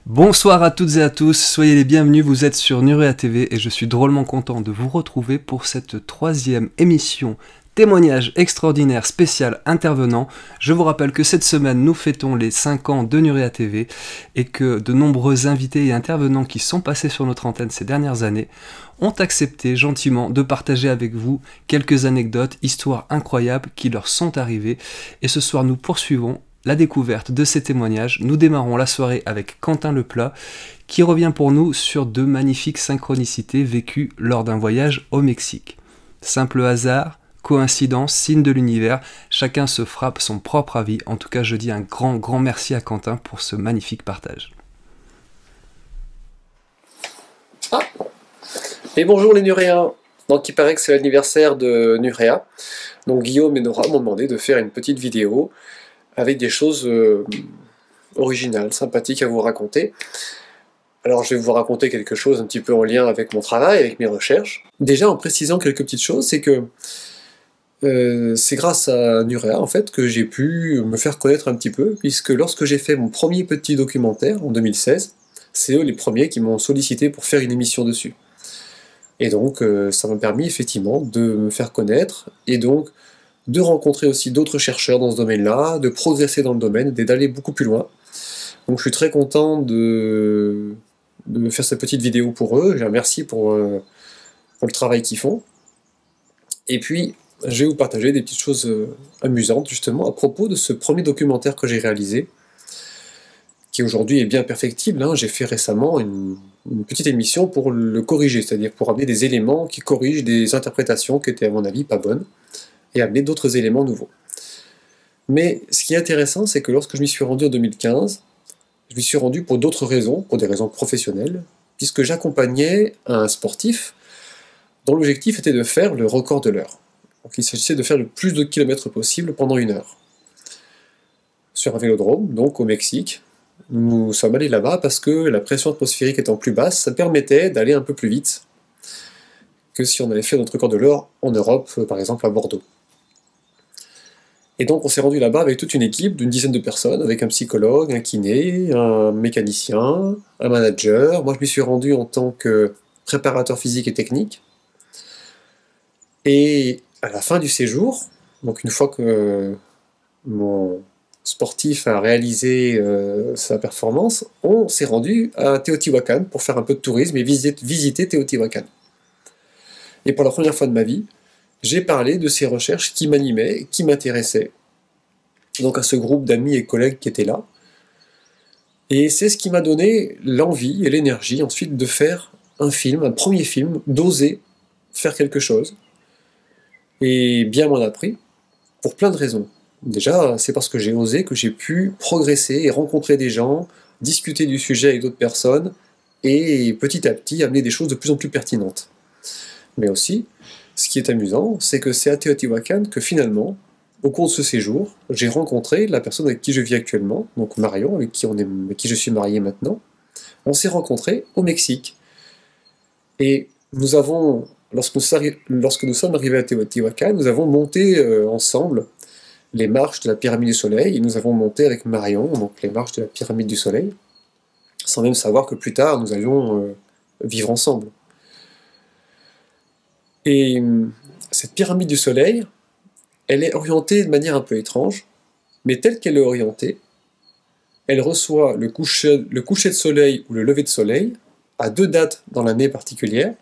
Bonsoir à toutes et à tous, soyez les bienvenus, vous êtes sur Nurea TV et je suis drôlement content de vous retrouver pour cette troisième émission témoignage extraordinaire spécial intervenant. Je vous rappelle que cette semaine nous fêtons les 5 ans de Nurea TV et que de nombreux invités et intervenants qui sont passés sur notre antenne ces dernières années ont accepté gentiment de partager avec vous quelques anecdotes, histoires incroyables qui leur sont arrivées, et ce soir nous poursuivons la découverte de ces témoignages. Nous démarrons la soirée avec Quentin Leplat, qui revient pour nous sur de magnifiques synchronicités vécues lors d'un voyage au Mexique. Simple hasard, coïncidence, signe de l'univers, chacun se frappe son propre avis. En tout cas, je dis un grand merci à Quentin pour ce magnifique partage. Et bonjour les Nuréens. Donc il paraît que c'est l'anniversaire de Nurea. Donc Guillaume et Nora m'ont demandé de faire une petite vidéo avec des choses originales, sympathiques à vous raconter. Alors je vais vous raconter quelque chose un petit peu en lien avec mon travail, avec mes recherches. Déjà en précisant quelques petites choses, c'est que c'est grâce à Nurea en fait que j'ai pu me faire connaître un petit peu, puisque lorsque j'ai fait mon premier petit documentaire en 2016, c'est eux les premiers qui m'ont sollicité pour faire une émission dessus. Et donc ça m'a permis effectivement de me faire connaître, et donc de rencontrer aussi d'autres chercheurs dans ce domaine-là, de progresser dans le domaine, et d'aller beaucoup plus loin. Donc je suis très content de faire cette petite vidéo pour eux, je les remercie pour le travail qu'ils font. Et puis, je vais vous partager des petites choses amusantes, justement, à propos de ce premier documentaire que j'ai réalisé, qui aujourd'hui est bien perfectible, hein. J'ai fait récemment une petite émission pour le corriger, c'est-à-dire pour amener des éléments qui corrigent des interprétations qui étaient à mon avis pas bonnes, et amener d'autres éléments nouveaux. Mais ce qui est intéressant, c'est que lorsque je m'y suis rendu en 2015, je m'y suis rendu pour d'autres raisons, pour des raisons professionnelles, puisque j'accompagnais un sportif dont l'objectif était de faire le record de l'heure. Donc il s'agissait de faire le plus de kilomètres possible pendant 1 heure. Sur un vélodrome, donc au Mexique, nous sommes allés là-bas parce que la pression atmosphérique étant plus basse, ça permettait d'aller un peu plus vite que si on avait fait notre record de l'heure en Europe, par exemple à Bordeaux. Et donc on s'est rendu là-bas avec toute une équipe d'une dizaine de personnes, avec un psychologue, un kiné, un mécanicien, un manager. Moi je m'y suis rendu en tant que préparateur physique et technique. Et à la fin du séjour, donc une fois que mon sportif a réalisé sa performance, on s'est rendu à Teotihuacan pour faire un peu de tourisme et visiter Teotihuacan. Et pour la première fois de ma vie, j'ai parlé de ces recherches qui m'animaient, qui m'intéressaient, donc à ce groupe d'amis et collègues qui étaient là. Et c'est ce qui m'a donné l'envie et l'énergie ensuite de faire un film, un premier film, d'oser faire quelque chose. Et bien m'en a pris, pour plein de raisons. Déjà, c'est parce que j'ai osé que j'ai pu progresser et rencontrer des gens, discuter du sujet avec d'autres personnes, et petit à petit amener des choses de plus en plus pertinentes. Mais aussi, ce qui est amusant, c'est que c'est à Teotihuacan que finalement, au cours de ce séjour, j'ai rencontré la personne avec qui je vis actuellement, donc Marion, avec qui je suis marié maintenant. On s'est rencontrés au Mexique. Et nous avons, lorsque nous sommes arrivés à Teotihuacan, nous avons monté ensemble les marches de la Pyramide du Soleil, et nous avons monté avec Marion, donc les marches de la Pyramide du Soleil, sans même savoir que plus tard, nous allions vivre ensemble. Et cette pyramide du soleil, elle est orientée de manière un peu étrange, mais telle qu'elle est orientée, elle reçoit le coucher de soleil ou le lever de soleil à 2 dates dans l'année particulière,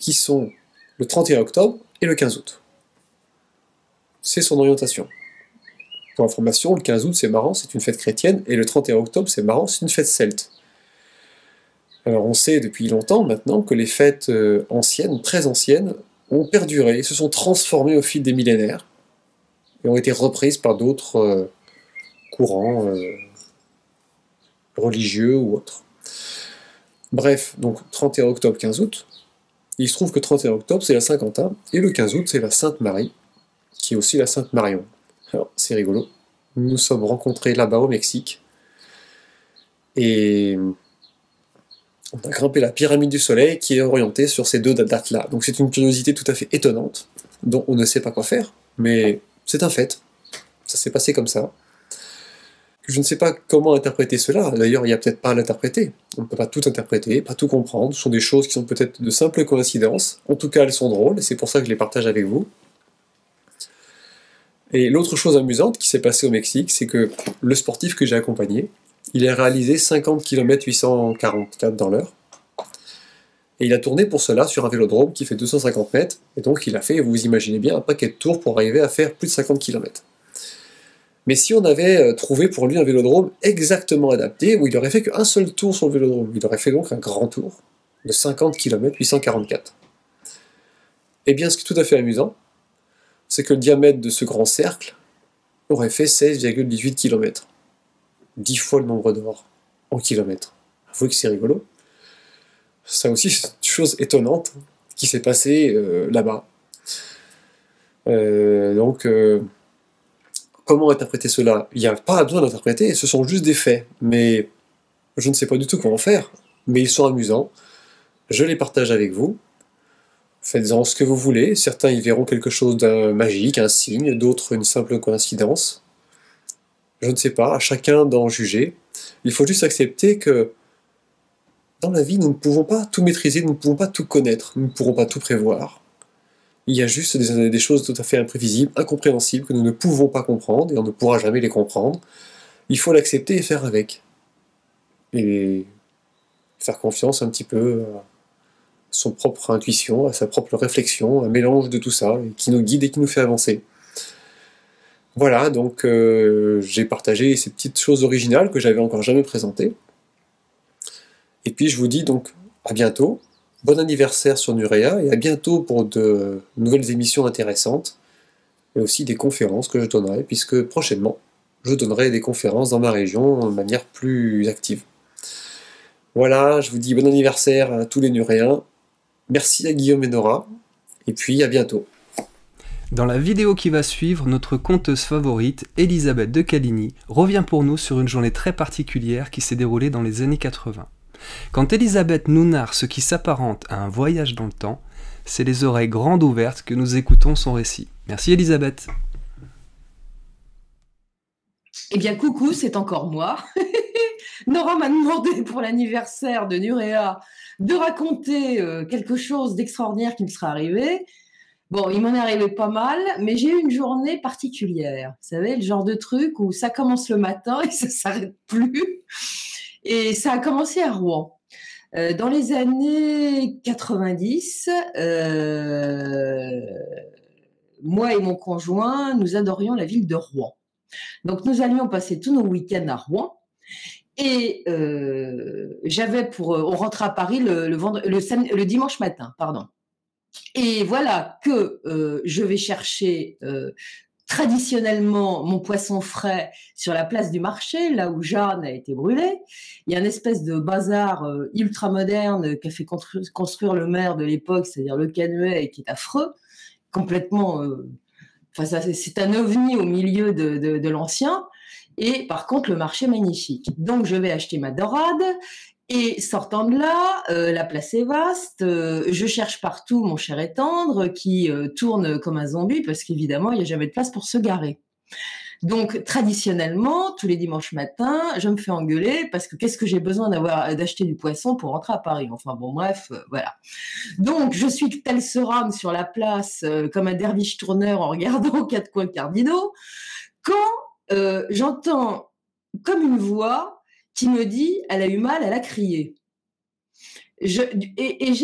qui sont le 31 octobre et le 15 août. C'est son orientation. Pour information, le 15 août, c'est marrant, c'est une fête chrétienne, et le 31 octobre, c'est marrant, c'est une fête celte. Alors on sait depuis longtemps maintenant que les fêtes anciennes, très anciennes, ont perduré, se sont transformées au fil des millénaires, et ont été reprises par d'autres courants religieux ou autres. Bref, donc 31 octobre, 15 août, il se trouve que 31 octobre c'est la Saint-Quentin, et le 15 août c'est la Sainte Marie, qui est aussi la Sainte Marion. Alors c'est rigolo, nous nous sommes rencontrés là-bas au Mexique, et on a grimpé la pyramide du soleil qui est orientée sur ces 2 dates-là. Donc c'est une curiosité tout à fait étonnante, dont on ne sait pas quoi faire, mais c'est un fait. Ça s'est passé comme ça. je ne sais pas comment interpréter cela. D'ailleurs, il n'y a peut-être pas à l'interpréter. On ne peut pas tout interpréter, pas tout comprendre. Ce sont des choses qui sont peut-être de simples coïncidences. En tout cas, elles sont drôles, et c'est pour ça que je les partage avec vous. Et l'autre chose amusante qui s'est passée au Mexique, c'est que le sportif que j'ai accompagné, il a réalisé 50 km 844 dans l'heure. Et il a tourné pour cela sur un vélodrome qui fait 250 mètres. Et donc il a fait, vous imaginez bien, un paquet de tours pour arriver à faire plus de 50 km. Mais si on avait trouvé pour lui un vélodrome exactement adapté, où il n'aurait fait qu'un seul tour sur le vélodrome, il aurait fait donc un grand tour de 50 km 844. Eh bien, ce qui est tout à fait amusant, c'est que le diamètre de ce grand cercle aurait fait 16,18 km. 10 fois le nombre d'or en kilomètres. Avouez que c'est rigolo. Ça aussi, c'est une chose étonnante qui s'est passée là-bas. Donc, comment interpréter cela? Il n'y a pas besoin d'interpréter, ce sont juste des faits. Mais je ne sais pas du tout comment faire. Mais ils sont amusants. Je les partage avec vous. Faites-en ce que vous voulez. Certains y verront quelque chose d'un magique, un signe, d'autres une simple coïncidence. Je ne sais pas, à chacun d'en juger. Il faut juste accepter que dans la vie, nous ne pouvons pas tout maîtriser, nous ne pouvons pas tout connaître, nous ne pourrons pas tout prévoir. Il y a juste des choses tout à fait imprévisibles, incompréhensibles, que nous ne pouvons pas comprendre, et on ne pourra jamais les comprendre. Il faut l'accepter et faire avec. Et faire confiance un petit peu à son propre intuition, à sa propre réflexion, un mélange de tout ça, qui nous guide et qui nous fait avancer. Voilà, donc j'ai partagé ces petites choses originales que j'avais encore jamais présentées. Et puis je vous dis donc à bientôt, bon anniversaire sur Nurea, et à bientôt pour de nouvelles émissions intéressantes, et aussi des conférences que je donnerai, puisque prochainement, je donnerai des conférences dans ma région de manière plus active. Voilà, je vous dis bon anniversaire à tous les Nuréens, merci à Guillaume et Nora, et puis à bientôt. Dans la vidéo qui va suivre, notre conteuse favorite, Elisabeth de Caligny, revient pour nous sur une journée très particulière qui s'est déroulée dans les années 80. Quand Elisabeth nous narre ce qui s'apparente à un voyage dans le temps, c'est les oreilles grandes ouvertes que nous écoutons son récit. Merci Elisabeth. Eh bien coucou, c'est encore moi. Nora m'a demandé pour l'anniversaire de Nurea de raconter quelque chose d'extraordinaire qui me serait arrivé. Bon, il m'en est arrivé pas mal, mais j'ai eu une journée particulière. Vous savez, le genre de truc où ça commence le matin et ça s'arrête plus. Et ça a commencé à Rouen. Dans les années 90, moi et mon conjoint, nous adorions la ville de Rouen. Donc nous allions passer tous nos week-ends à Rouen. Et on rentrait à Paris le dimanche matin, pardon. Et voilà que je vais chercher traditionnellement mon poisson frais sur la place du marché, là où Jeanne a été brûlée. Il y a une espèce de bazar ultra moderne qu'a fait construire le maire de l'époque, c'est-à-dire le Canuet, qui est affreux, complètement... c'est un ovni au milieu de l'ancien. Et par contre, le marché est magnifique. Donc, je vais acheter ma dorade. Et sortant de là, la place est vaste. Je cherche partout mon cher et tendre qui tourne comme un zombie parce qu'évidemment, il n'y a jamais de place pour se garer. Donc, traditionnellement, tous les dimanches matins, je me fais engueuler parce que qu'est-ce que j'ai besoin d'acheter du poisson pour rentrer à Paris? Enfin bon, bref, voilà. Donc, je suis tel seram sur la place comme un derviche tourneur en regardant aux quatre coins cardinaux quand j'entends comme une voix qui me dit « elle a eu mal, elle a crié ». Et j'ai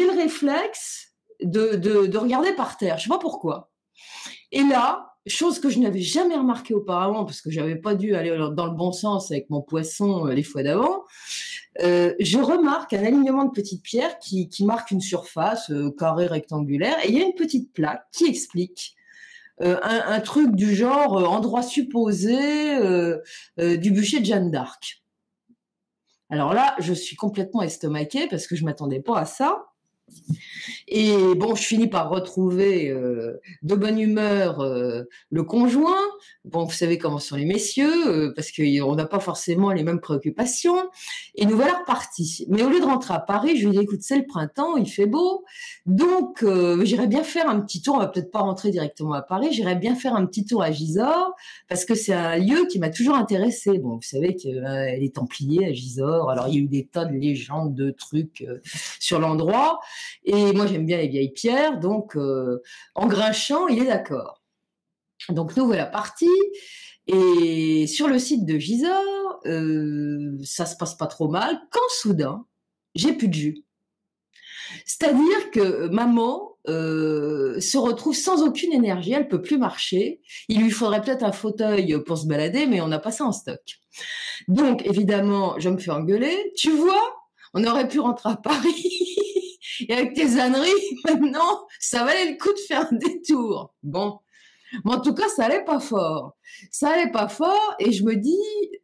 le réflexe de regarder par terre, je ne sais pas pourquoi. Et là, chose que je n'avais jamais remarquée auparavant, parce que je n'avais pas dû aller dans le bon sens avec mon poisson les fois d'avant, je remarque un alignement de petites pierres qui marque une surface carrée rectangulaire, et il y a une petite plaque qui explique un truc du genre endroit supposé du bûcher de Jeanne d'Arc. Alors là, je suis complètement estomaquée parce que je ne m'attendais pas à ça. Et bon, je finis par retrouver de bonne humeur le conjoint. Bon, vous savez comment sont les messieurs, parce qu'on n'a pas forcément les mêmes préoccupations. Et nous voilà repartis. Mais au lieu de rentrer à Paris, je lui dis, écoute, c'est le printemps, il fait beau. Donc, j'irais bien faire un petit tour. On va peut-être pas rentrer directement à Paris. J'irais bien faire un petit tour à Gisors, parce que c'est un lieu qui m'a toujours intéressée. Bon, vous savez qu'elle est Templiers à Gisors. Alors, il y a eu des tas de légendes, de trucs sur l'endroit. Et moi, j'aime bien les vieilles pierres. Donc, en grinchant, il est d'accord. Donc, nous voilà partis. Et sur le site de Gisors, ça se passe pas trop mal. Quand soudain, j'ai plus de jus. C'est-à-dire que maman se retrouve sans aucune énergie, elle peut plus marcher. Il lui faudrait peut-être un fauteuil pour se balader, mais on n'a pas ça en stock. Donc, évidemment, je me fais engueuler. Tu vois, on aurait pu rentrer à Paris. Et avec tes âneries, maintenant, ça valait le coup de faire un détour. Bon. Mais en tout cas, ça allait pas fort. Ça allait pas fort et je me dis,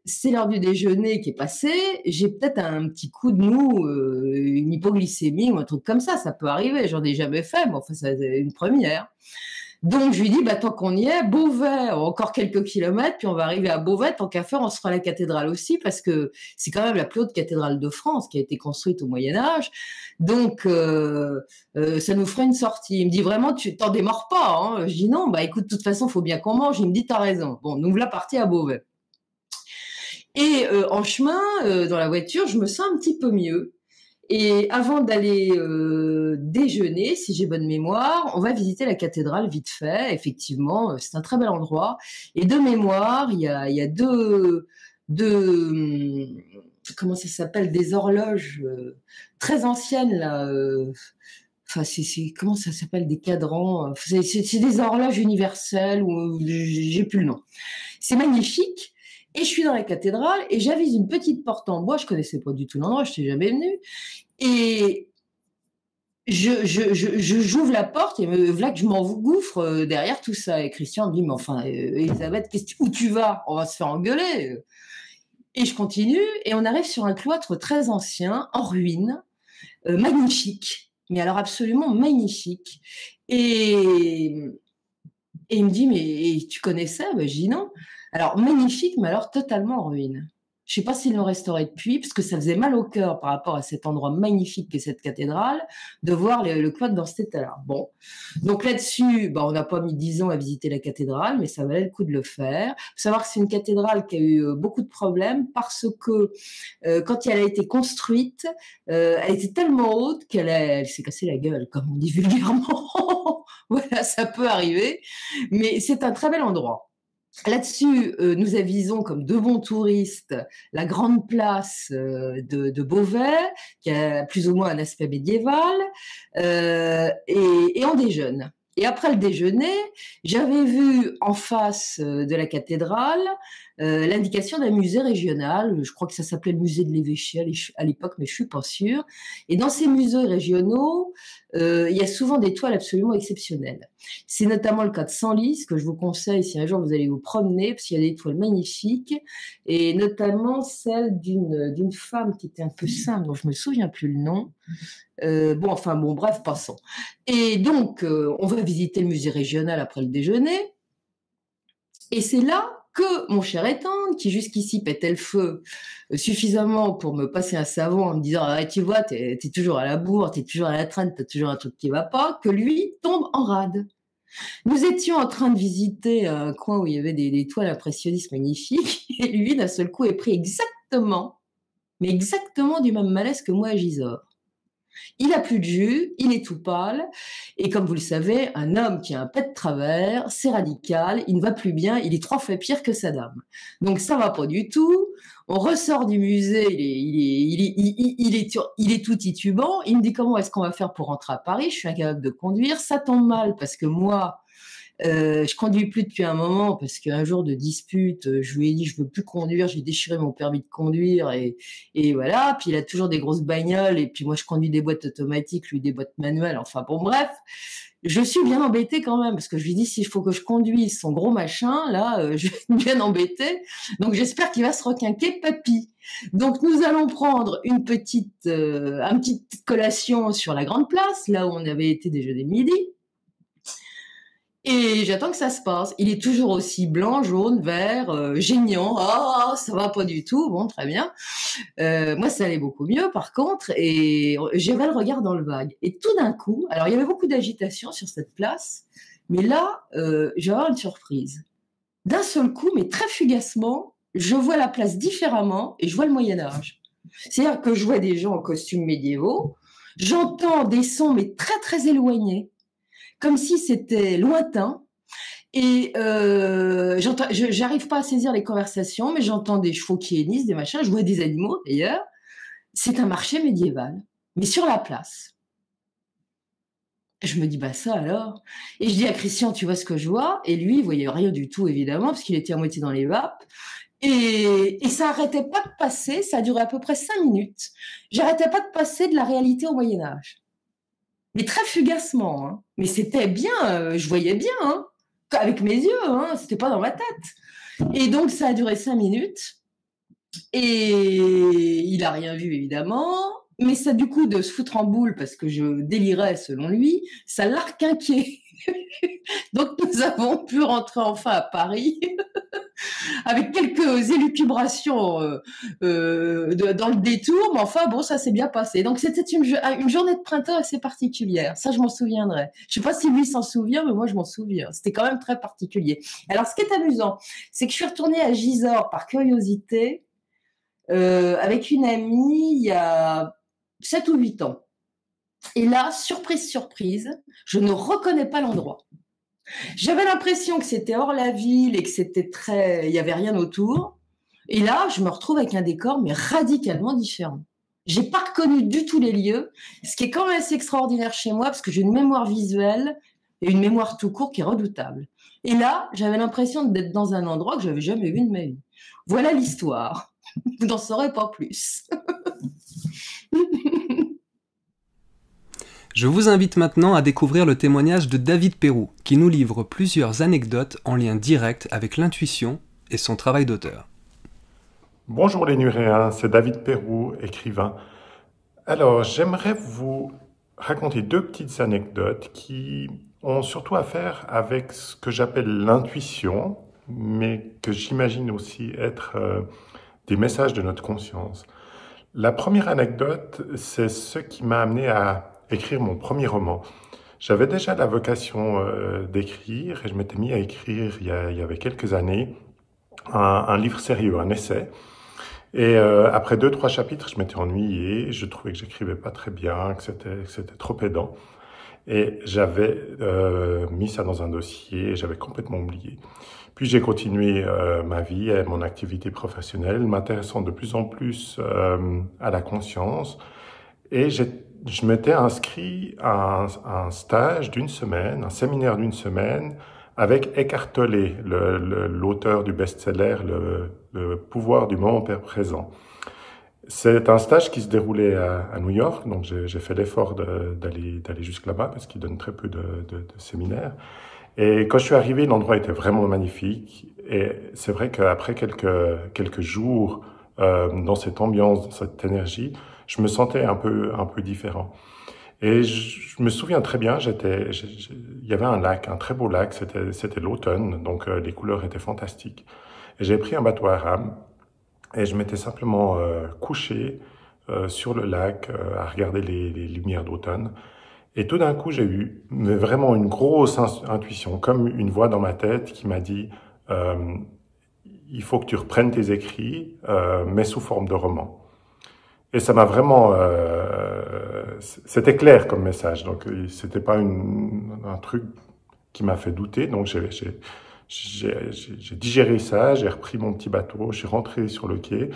c'est l'heure du déjeuner qui est passée, j'ai peut-être un petit coup de mou, une hypoglycémie ou un truc comme ça peut arriver, j'en ai jamais fait, mais enfin, c'est une première. Donc, je lui dis, bah, tant qu'on y est, Beauvais, encore quelques kilomètres, puis on va arriver à Beauvais, tant qu'à faire, on se fera la cathédrale aussi, parce que c'est quand même la plus haute cathédrale de France qui a été construite au Moyen-Âge. Donc, ça nous ferait une sortie. Il me dit, vraiment, tu t'en démords pas, hein. Je dis, non, bah, écoute, de toute façon, faut bien qu'on mange. Il me dit, t'as raison. Bon, nous voilà partis à Beauvais. Et en chemin, dans la voiture, je me sens un petit peu mieux. Et avant d'aller déjeuner, si j'ai bonne mémoire, on va visiter la cathédrale vite fait. Effectivement, c'est un très bel endroit. Et de mémoire, il y a deux comment ça s'appelle, des horloges très anciennes là. Enfin, comment ça s'appelle, des cadrans. C'est des horloges universelles ou j'ai plus le nom. C'est magnifique. Et je suis dans la cathédrale et j'avise une petite porte en bois. Je connaissais pas du tout l'endroit, je n'étais jamais venue. Et j'ouvre la porte et voilà que je m'engouffre derrière tout ça. Et Christian me dit, mais enfin, Elisabeth, où tu vas? On va se faire engueuler. Et je continue et on arrive sur un cloître très ancien, en ruine, magnifique. Mais alors absolument magnifique. Et il me dit, mais tu connaissais? Ben, je dis non. Alors, magnifique, mais alors totalement en ruine. Je sais pas s'ils l'ont restauré depuis, parce que ça faisait mal au cœur par rapport à cet endroit magnifique qu'est cette cathédrale, de voir le cloître dans cet état-là. Bon. Donc là-dessus, bah, on n'a pas mis 10 ans à visiter la cathédrale, mais ça valait le coup de le faire. Faut savoir que c'est une cathédrale qui a eu beaucoup de problèmes parce que quand elle a été construite, elle était tellement haute qu'elle s'est cassée la gueule, comme on dit vulgairement. Voilà, ça peut arriver. Mais c'est un très bel endroit. Là-dessus, nous avisons comme de bons touristes la grande place de Beauvais, qui a plus ou moins un aspect médiéval, et on déjeune. Et après le déjeuner, j'avais vu en face de la cathédrale l'indication d'un musée régional. Je crois que ça s'appelait le musée de l'évêché à l'époque, mais je suis pas sûre. Et dans ces musées régionaux, il y a souvent des toiles absolument exceptionnelles. C'est notamment le cas de Senlis, que je vous conseille si un jour vous allez vous promener, parce qu'il y a des toiles magnifiques, et notamment celle d'une femme qui était un peu simple, dont je me souviens plus le nom. Bon, bref, passons. Et donc, on va visiter le musée régional après le déjeuner, et c'est là que mon cher Étang, qui jusqu'ici pétait le feu suffisamment pour me passer un savon en me disant ah, tu vois, t'es toujours à la bourre, t'es toujours à la traîne, t'as toujours un truc qui va pas, que lui tombe en rade. Nous étions en train de visiter un coin où il y avait des toiles impressionnistes magnifiques, et lui, d'un seul coup, est pris exactement du même malaise que moi à Gisors. Il a plus de jus, il est tout pâle, et comme vous le savez, un homme qui a un pet de travers, c'est radical, il ne va plus bien, il est 3 fois pire que sa dame. Donc ça va pas du tout. On ressort du musée, il est tout titubant. Il me dit comment est-ce qu'on va faire pour rentrer à Paris? Je suis incapable de conduire. Ça tombe mal parce que moi, je conduis plus depuis un moment parce qu'un jour de dispute, je lui ai dit je veux plus conduire, j'ai déchiré mon permis de conduire et voilà. Puis il a toujours des grosses bagnoles et puis moi je conduis des boîtes automatiques, lui des boîtes manuelles. Enfin bon bref. Je suis bien embêtée quand même, parce que je lui dis, s'il faut que je conduise son gros machin, là, je suis bien embêtée. Donc, j'espère qu'il va se requinquer, papy. Donc, nous allons prendre une petite collation sur la grande place, là où on avait été déjeuner midi. Et j'attends que ça se passe. Il est toujours aussi blanc, jaune, vert, géniant. Ah, ça va pas du tout. Bon, très bien. Moi, ça allait beaucoup mieux, par contre. Et j'avais le regard dans le vague. Et tout d'un coup, alors il y avait beaucoup d'agitation sur cette place, mais là, je vais avoir une surprise. D'un seul coup, mais très fugacement, je vois la place différemment et je vois le Moyen-Âge. C'est-à-dire que je vois des gens en costumes médiévaux. J'entends des sons, mais très, très éloignés, comme si c'était lointain. Et j'arrive pas à saisir les conversations, mais j'entends des chevaux qui hennissent, des machins, je vois des animaux d'ailleurs. C'est un marché médiéval, mais sur la place. Je me dis, bah ça alors. Et je dis à Christian, tu vois ce que je vois? Et lui, il voyait rien du tout, évidemment, parce qu'il était à moitié dans les vapes. Et ça arrêtait pas de passer, ça a duré à peu près 5 minutes. J'arrêtais pas de passer de la réalité au Moyen-Âge. Mais très fugacement, hein. Mais c'était bien, je voyais bien, hein, avec mes yeux, hein, c'était pas dans ma tête. Et donc ça a duré 5 minutes, et il a rien vu évidemment, mais ça du coup de se foutre en boule parce que je délirais selon lui, ça l'a requinqué. Donc nous avons pu rentrer enfin à Paris avec quelques élucubrations dans le détour, mais enfin bon, ça s'est bien passé. Donc c'était une journée de printemps assez particulière, ça je m'en souviendrai. Je sais pas si lui s'en souvient, mais moi je m'en souviens. C'était quand même très particulier. Alors ce qui est amusant, c'est que je suis retournée à Gisors par curiosité avec une amie il y a 7 ou 8 ans. Et là, surprise, surprise, je ne reconnais pas l'endroit. J'avais l'impression que c'était hors la ville et que il y avait rien autour. Et là, je me retrouve avec un décor, mais radicalement différent. J'ai pas reconnu du tout les lieux, ce qui est quand même assez extraordinaire chez moi, parce que j'ai une mémoire visuelle et une mémoire tout court qui est redoutable. Et là, j'avais l'impression d'être dans un endroit que j'avais jamais vu de ma vie. Voilà l'histoire. Vous n'en saurez pas plus. Je vous invite maintenant à découvrir le témoignage de David Perrou, qui nous livre plusieurs anecdotes en lien direct avec l'intuition et son travail d'auteur. Bonjour les Nuréens, c'est David Perrou, écrivain. Alors, j'aimerais vous raconter 2 petites anecdotes qui ont surtout à faire avec ce que j'appelle l'intuition, mais que j'imagine aussi être des messages de notre conscience. La première anecdote, c'est ce qui m'a amené à écrire mon premier roman. J'avais déjà la vocation d'écrire et je m'étais mis à écrire il y avait quelques années un livre sérieux, un essai. Et après 2-3 chapitres, je m'étais ennuyé, je trouvais que j'écrivais pas très bien, que c'était trop pédant. Et j'avais mis ça dans un dossier et j'avais complètement oublié. Puis j'ai continué ma vie et mon activité professionnelle, m'intéressant de plus en plus à la conscience. Et je m'étais inscrit à un stage d'une semaine, un séminaire d'une semaine, avec Eckhart Tolle, l'auteur du best-seller Le pouvoir du moment présent. C'est un stage qui se déroulait à New York, donc j'ai fait l'effort d'aller jusque là-bas parce qu'il donne très peu de séminaires. Et quand je suis arrivé, l'endroit était vraiment magnifique. Et c'est vrai qu'après quelques jours dans cette ambiance, dans cette énergie, je me sentais un peu différent. Et je me souviens très bien, il y avait un lac, un très beau lac, c'était l'automne, donc les couleurs étaient fantastiques. Et j'ai pris un bateau à rame et je m'étais simplement couché sur le lac à regarder les lumières d'automne. Et tout d'un coup, j'ai eu vraiment une grosse intuition, comme une voix dans ma tête qui m'a dit il faut que tu reprennes tes écrits, mais sous forme de roman. Et ça m'a vraiment... c'était clair comme message, donc c'était pas un truc qui m'a fait douter. Donc j'ai digéré ça, j'ai repris mon petit bateau, je suis rentré sur le quai.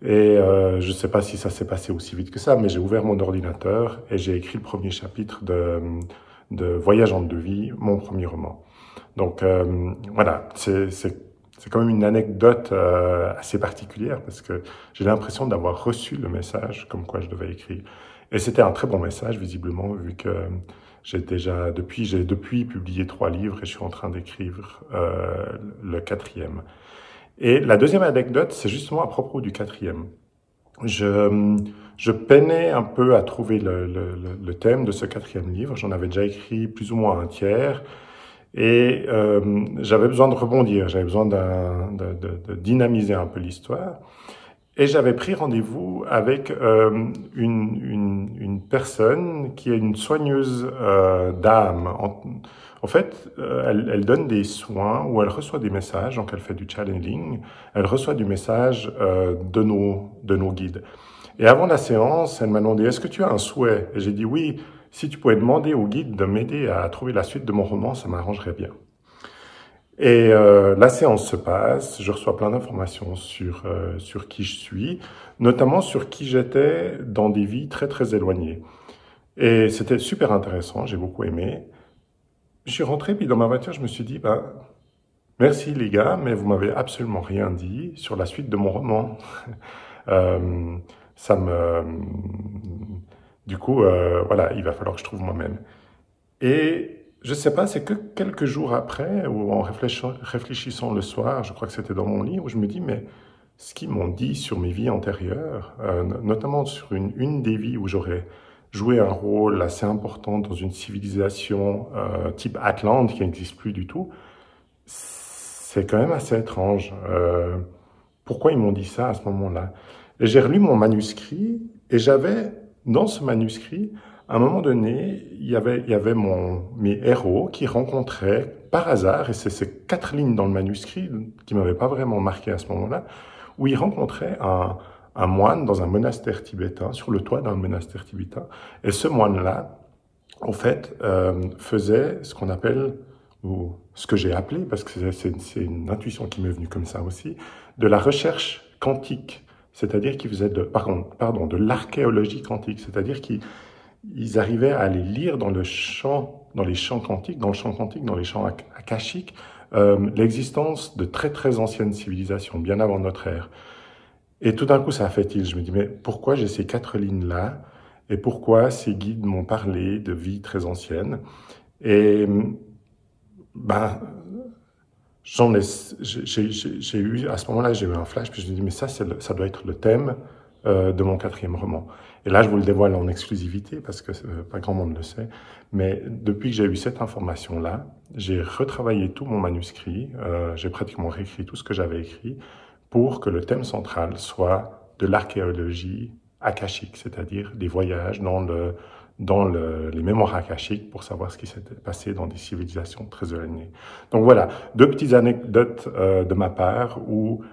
Et je sais pas si ça s'est passé aussi vite que ça, mais j'ai ouvert mon ordinateur et j'ai écrit le premier chapitre de Voyage en devis, mon premier roman. Donc voilà, c'est quand même une anecdote assez particulière parce que j'ai l'impression d'avoir reçu le message comme quoi je devais écrire. Et c'était un très bon message, visiblement, vu que J'ai depuis publié 3 livres et je suis en train d'écrire le 4e. Et la deuxième anecdote, c'est justement à propos du 4e. Je peinais un peu à trouver le thème de ce 4e livre. J'en avais déjà écrit plus ou moins un tiers. Et j'avais besoin de rebondir, j'avais besoin de dynamiser un peu l'histoire. Et j'avais pris rendez-vous avec une personne qui est une soigneuse d'âme. En fait, elle donne des soins où elle reçoit des messages, donc elle fait du channeling, elle reçoit du message de nos guides. Et avant la séance, elle m'a demandé, est-ce que tu as un souhait? Et j'ai dit oui, si tu pouvais demander au guide de m'aider à trouver la suite de mon roman, ça m'arrangerait bien. Et la séance se passe, je reçois plein d'informations sur qui je suis, notamment sur qui j'étais dans des vies très très éloignées. Et c'était super intéressant, j'ai beaucoup aimé. Je suis rentré, puis dans ma voiture, je me suis dit, ben, merci les gars, mais vous m'avez absolument rien dit sur la suite de mon roman. Euh, ça me... Du coup, voilà, il va falloir que je trouve moi-même. Et je sais pas, c'est que quelques jours après, ou en réfléchissant le soir, je crois que c'était dans mon lit, où je me dis, mais ce qu'ils m'ont dit sur mes vies antérieures, notamment sur une des vies où j'aurais joué un rôle assez important dans une civilisation type Atlante qui n'existe plus du tout, c'est quand même assez étrange. Pourquoi ils m'ont dit ça à ce moment-là? Et j'ai relu mon manuscrit et j'avais, dans ce manuscrit, à un moment donné, il y avait mes héros qui rencontraient par hasard, et c'est ces 4 lignes dans le manuscrit qui m'avaient pas vraiment marqué à ce moment-là, où ils rencontraient un moine dans un monastère tibétain, sur le toit d'un monastère tibétain. Et ce moine-là, en fait, faisait ce qu'on appelle, ou ce que j'ai appelé, parce que c'est une intuition qui m'est venue comme ça aussi, de la recherche quantique. C'est-à-dire qu'ils faisaient de l'archéologie quantique. C'est-à-dire qu'ils arrivaient à aller lire dans les champs quantiques, dans les champs akashiques, l'existence de très très anciennes civilisations, bien avant notre ère. Et tout d'un coup, ça a fait tilt. Je me dis, mais pourquoi j'ai ces 4 lignes-là? Et pourquoi ces guides m'ont parlé de vies très anciennes? Et ben, j'ai eu, à ce moment-là, j'ai eu un flash, puis je me dis, mais ça doit être le thème de mon 4e roman. Et là, je vous le dévoile en exclusivité, parce que pas grand monde le sait, mais depuis que j'ai eu cette information-là, j'ai retravaillé tout mon manuscrit, j'ai pratiquement réécrit tout ce que j'avais écrit, pour que le thème central soit de l'archéologie akashique, c'est-à-dire des voyages dans les mémoires akashiques pour savoir ce qui s'était passé dans des civilisations très éloignées. Donc voilà, 2 petites anecdotes de ma part où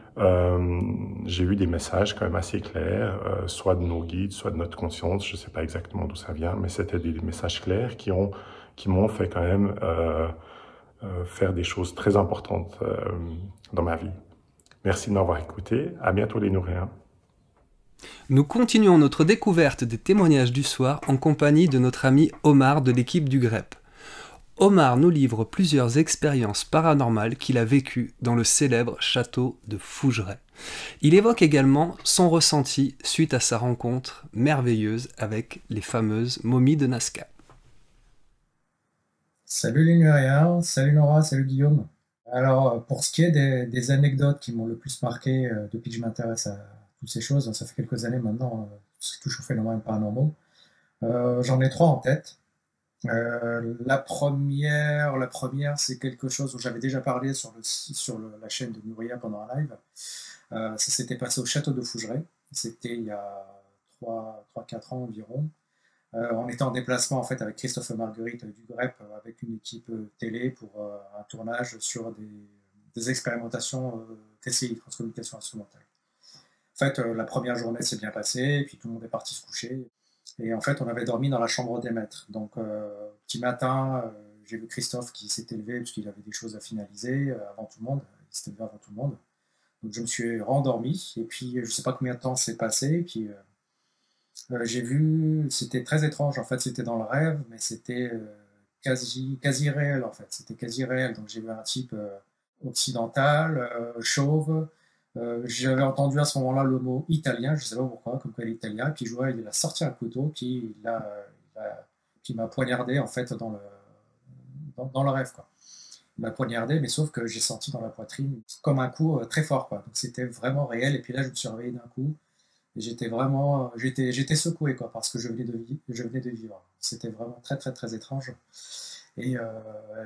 j'ai eu des messages quand même assez clairs, soit de nos guides, soit de notre conscience, je ne sais pas exactement d'où ça vient, mais c'était des messages clairs qui m'ont fait quand même faire des choses très importantes dans ma vie. Merci de m'avoir écouté. À bientôt les Nouréens. Nous continuons notre découverte des témoignages du soir en compagnie de notre ami Omar de l'équipe du GREP. Omar nous livre plusieurs expériences paranormales qu'il a vécues dans le célèbre château de Fougeray. Il évoque également son ressenti suite à sa rencontre merveilleuse avec les fameuses momies de Nazca. Salut les Nuériens, salut Nora, salut Guillaume. Alors, pour ce qui est des anecdotes qui m'ont le plus marqué depuis que je m'intéresse à toutes ces choses, ça fait quelques années maintenant, c'est toujours aux phénomènes paranormaux, j'en ai 3 en tête. La première, c'est quelque chose où j'avais déjà parlé sur la chaîne de Nuria pendant un live. Ça s'était passé au château de Fougeray. C'était il y a 3-4 ans environ. On était en déplacement en fait avec Christophe et Marguerite du GREP avec une équipe télé pour un tournage sur des expérimentations TCI, transcommunication instrumentale. En fait, la première journée s'est bien passée, et puis tout le monde est parti se coucher. Et en fait, on avait dormi dans la chambre des maîtres. Donc, petit matin, j'ai vu Christophe qui s'était levé parce qu'il avait des choses à finaliser avant tout le monde. Il s'était levé avant tout le monde. Donc, je me suis rendormi. Et puis, je ne sais pas combien de temps s'est passé. Et puis, j'ai vu, c'était très étrange. En fait, c'était dans le rêve, mais c'était quasi réel. En fait, c'était quasi réel. Donc, j'ai vu un type occidental, chauve. J'avais entendu à ce moment-là le mot italien, je ne sais pas pourquoi, comme quoi il est italien, puis je vois il a sorti un couteau, puis m'a poignardé en fait dans le rêve, quoi. Il m'a poignardé, mais sauf que j'ai senti dans la poitrine comme un coup très fort, quoi. Donc c'était vraiment réel. Et puis là, je me suis réveillé d'un coup et j'étais secoué, quoi, parce que je venais de vivre. C'était vraiment très très très étrange. Et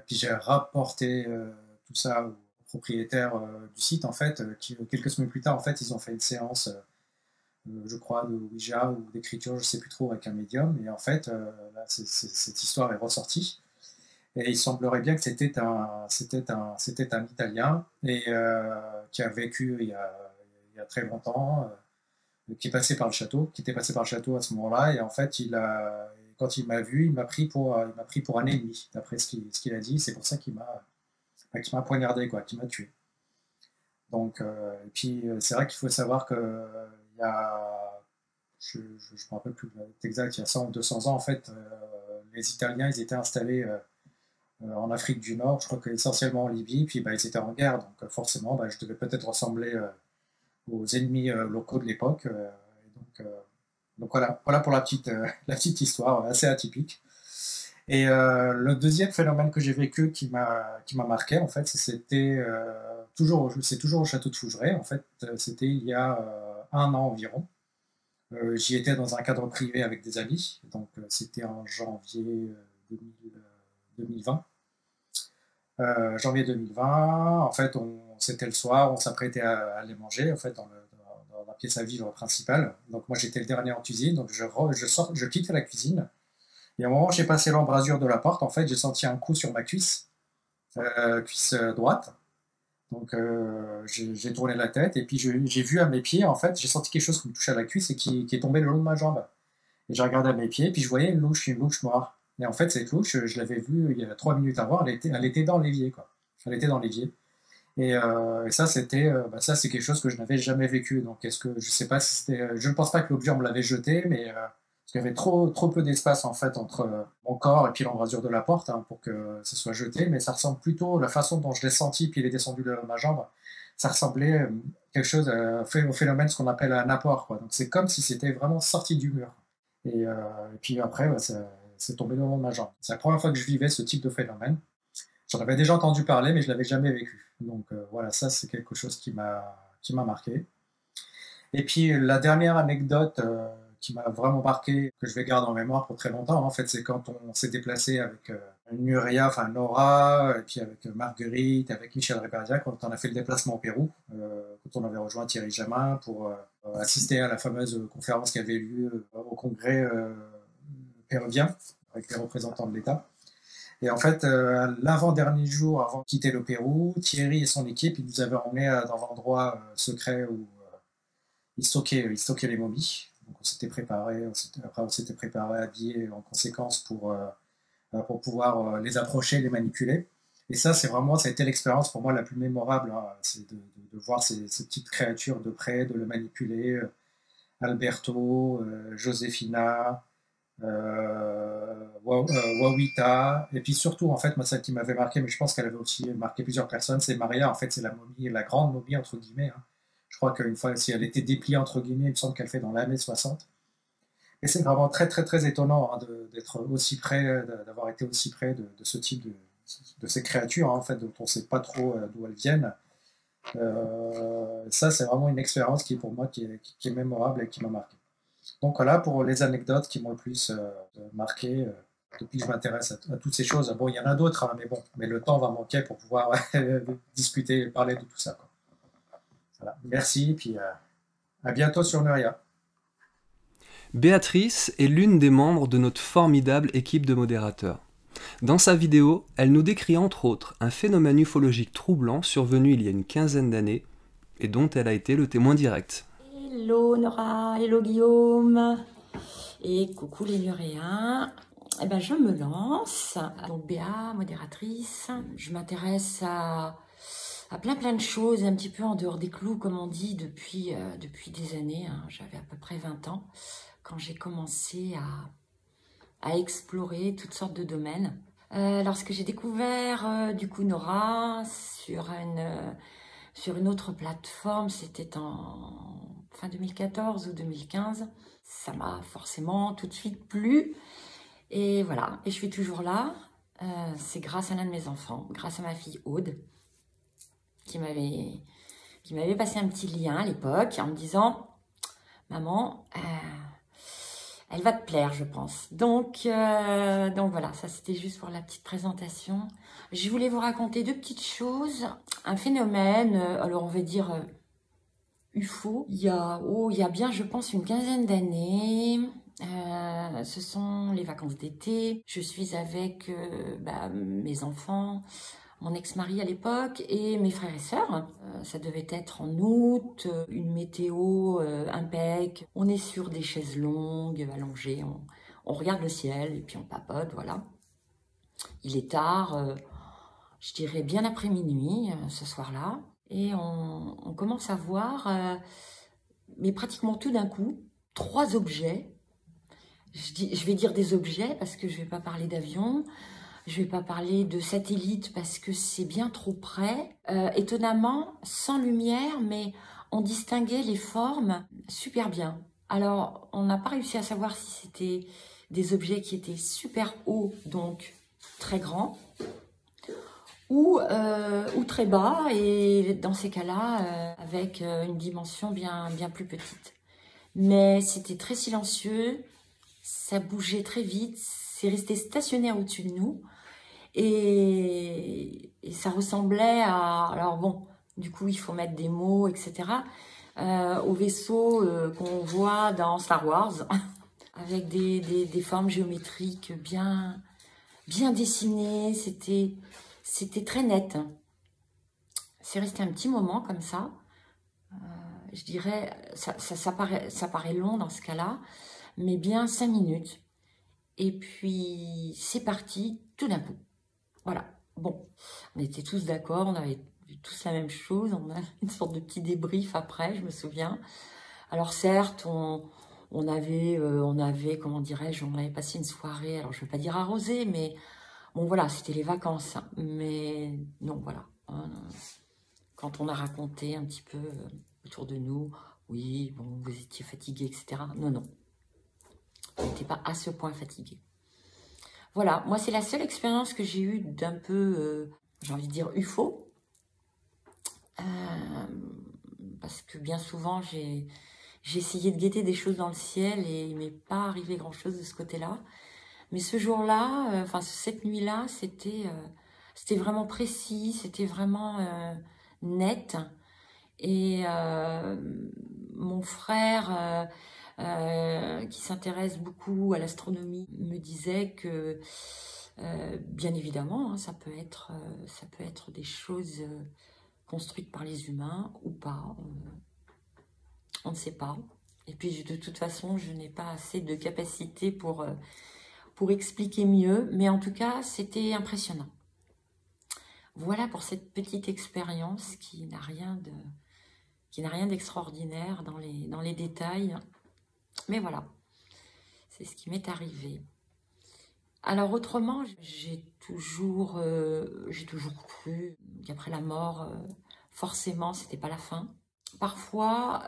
puis j'ai rapporté tout ça au propriétaire du site, en fait, qui quelques semaines plus tard, en fait, ils ont fait une séance, je crois, de Ouija ou d'écriture, je sais plus trop, avec un médium. Et en fait, là, cette histoire est ressortie. Et il semblerait bien que c'était un Italien qui a vécu il y a très longtemps, qui est passé par le château, qui était passé par le château à ce moment-là. Et en fait, quand il m'a vu, il m'a pris pour un ennemi, d'après ce qu'il a dit. C'est pour ça qu'il m'a poignardé, quoi, qu'il m'a tué. Donc, et puis c'est vrai qu'il faut savoir que il y a, je me rappelle plus exact, il y a 100 ou 200 ans, en fait, les Italiens, ils étaient installés en Afrique du Nord, je crois qu'essentiellement en Libye, puis bah, ils étaient en guerre, donc forcément, bah, je devais peut-être ressembler aux ennemis locaux de l'époque. Donc voilà pour la petite histoire assez atypique. Et le deuxième phénomène que j'ai vécu qui m'a marqué, en fait, c'est toujours au château de Fougeray. En fait, c'était il y a 1 an environ. J'y étais dans un cadre privé avec des amis, donc c'était en janvier 2020. Janvier 2020, en fait, c'était le soir, on s'apprêtait à aller manger, en fait, dans la pièce à vivre principale. Donc moi, j'étais le dernier en cuisine, donc je quitte la cuisine. Et au moment où j'ai passé l'embrasure de la porte, en fait, j'ai senti un coup sur ma cuisse droite. Donc j'ai tourné la tête et puis j'ai vu à mes pieds, en fait, j'ai senti quelque chose qui me touchait à la cuisse et qui est tombé le long de ma jambe. Et j'ai regardé à mes pieds, puis je voyais une louche noire. Et en fait, cette louche, je l'avais vue il y a 3 minutes avant, elle était dans l'évier, quoi. Elle était dans l'évier. Et ça, ça, c'est quelque chose que je n'avais jamais vécu. Donc, je sais pas si c'était, je ne pense pas que l'objet, on me l'avait jeté, mais parce qu'il y avait trop peu d'espace, en fait, entre mon corps et puis l'embrasure de la porte, hein, pour que ce soit jeté. Mais ça ressemble plutôt, la façon dont je l'ai senti, puis il est descendu de ma jambe, ça ressemblait quelque chose au phénomène, ce qu'on appelle un apport, quoi. Donc, c'est comme si c'était vraiment sorti du mur. Et puis après, c'est tombé le long de ma jambe. C'est la première fois que je vivais ce type de phénomène. J'en avais déjà entendu parler, mais je ne l'avais jamais vécu. Donc voilà, ça c'est quelque chose qui m'a marqué. Et puis la dernière anecdote qui m'a vraiment marqué, que je vais garder en mémoire pour très longtemps, en fait, c'est quand on s'est déplacé avec Nuria, enfin Nora, et puis avec Marguerite, avec Michel Répardia, quand on a fait le déplacement au Pérou, quand on avait rejoint Thierry Jamin pour assister à la fameuse conférence qui avait lieu au congrès péruvien, avec les représentants de l'État. Et en fait, l'avant-dernier jour, avant de quitter le Pérou, Thierry et son équipe, ils nous avaient emmenés dans l'endroit secret où ils stockaient les momies. Donc on s'était préparé, habillé en conséquence pour pouvoir les approcher, les manipuler. Et ça, ça a été l'expérience pour moi la plus mémorable, hein, c'est de voir ces petites créatures de près, de le manipuler. Alberto, Josefina, Wawita, et puis surtout, en fait, moi, celle qui m'avait marqué, mais je pense qu'elle avait aussi marqué plusieurs personnes, c'est Maria. En fait, c'est la momie, la grande momie, entre guillemets, hein. Je crois qu'une fois, si elle était dépliée, entre guillemets, il me semble qu'elle fait dans l'année 60. Et c'est vraiment très, très, très étonnant, hein, d'être aussi près, d'avoir été aussi près de ce type de ces créatures, hein, en fait, dont on ne sait pas trop d'où elles viennent. Ça, c'est vraiment une expérience qui, pour moi, qui est mémorable et qui m'a marqué. Donc voilà pour les anecdotes qui m'ont le plus marqué depuis que je m'intéresse à toutes ces choses. Bon, il y en a d'autres, hein, mais le temps va manquer pour pouvoir discuter et parler de tout ça, quoi. Voilà. Merci, puis à bientôt sur Nuria. Béatrice est l'une des membres de notre formidable équipe de modérateurs. Dans sa vidéo, elle nous décrit entre autres un phénomène ufologique troublant survenu il y a une quinzaine d'années et dont elle a été le témoin direct. Hello Nora, hello Guillaume, et coucou les Nuréens. Eh ben, je me lance. Donc Béa, modératrice, je m'intéresse à plein de choses, un petit peu en dehors des clous, comme on dit, depuis des années, hein. J'avais à peu près 20 ans quand j'ai commencé à explorer toutes sortes de domaines. Lorsque j'ai découvert du coup Nora sur une autre plateforme, c'était en fin 2014 ou 2015, ça m'a forcément tout de suite plu. Et voilà, et je suis toujours là. C'est grâce à l'un de mes enfants, grâce à ma fille Aude, qui m'avait passé un petit lien à l'époque en me disant « Maman, elle va te plaire, je pense. » Donc voilà, ça c'était juste pour la petite présentation. Je voulais vous raconter deux petites choses. Un phénomène, alors on va dire UFO, il y a bien, je pense, une quinzaine d'années. Ce sont les vacances d'été. Je suis avec mes enfants, mon ex-mari à l'époque et mes frères et sœurs. Ça devait être en août, une météo impec. On est sur des chaises longues, allongées, on regarde le ciel et puis on papote, voilà. Il est tard, je dirais bien après minuit ce soir-là. Et on commence à voir, mais pratiquement tout d'un coup, 3 objets. Je vais dire des objets parce que je ne vais pas parler d'avions. Je ne vais pas parler de satellites parce que c'est bien trop près. Étonnamment, sans lumière, mais on distinguait les formes super bien. Alors, on n'a pas réussi à savoir si c'était des objets qui étaient super hauts, donc très grands, ou très bas, et dans ces cas-là, avec une dimension bien plus petite. Mais c'était très silencieux, ça bougeait très vite, c'est resté stationnaire au-dessus de nous, et ça ressemblait à... Alors bon, du coup, il faut mettre des mots, etc. Au vaisseau qu'on voit dans Star Wars, avec des formes géométriques bien dessinées, c'était très net. C'est resté un petit moment comme ça. Je dirais, ça paraît long dans ce cas-là, mais bien 5 minutes. Et puis, c'est parti tout d'un coup. Voilà. Bon, on était tous d'accord, on avait vu tous la même chose. On a une sorte de petit débrief après, je me souviens. Alors certes, on avait, comment dirais-je, on avait passé une soirée, alors je ne vais pas dire arrosée, mais... Bon voilà, c'était les vacances, mais non, voilà. Quand on a raconté un petit peu autour de nous, oui, bon, vous étiez fatigué, etc. Non, on n'était pas à ce point fatigué. Voilà, moi c'est la seule expérience que j'ai eue d'un peu, j'ai envie de dire UFO, parce que bien souvent j'ai essayé de guetter des choses dans le ciel et il m'est pas arrivé grand-chose de ce côté-là. Mais ce jour-là, cette nuit-là, c'était vraiment précis, c'était vraiment net. Et mon frère, qui s'intéresse beaucoup à l'astronomie, me disait que, bien évidemment, hein, ça peut être des choses construites par les humains ou pas. On ne sait pas. Et puis, de toute façon, je n'ai pas assez de capacité pour expliquer mieux, mais en tout cas, c'était impressionnant. Voilà pour cette petite expérience qui n'a rien d'extraordinaire dans les détails. Mais voilà, c'est ce qui m'est arrivé. Alors autrement, j'ai toujours cru qu'après la mort, forcément, c'était pas la fin. Parfois,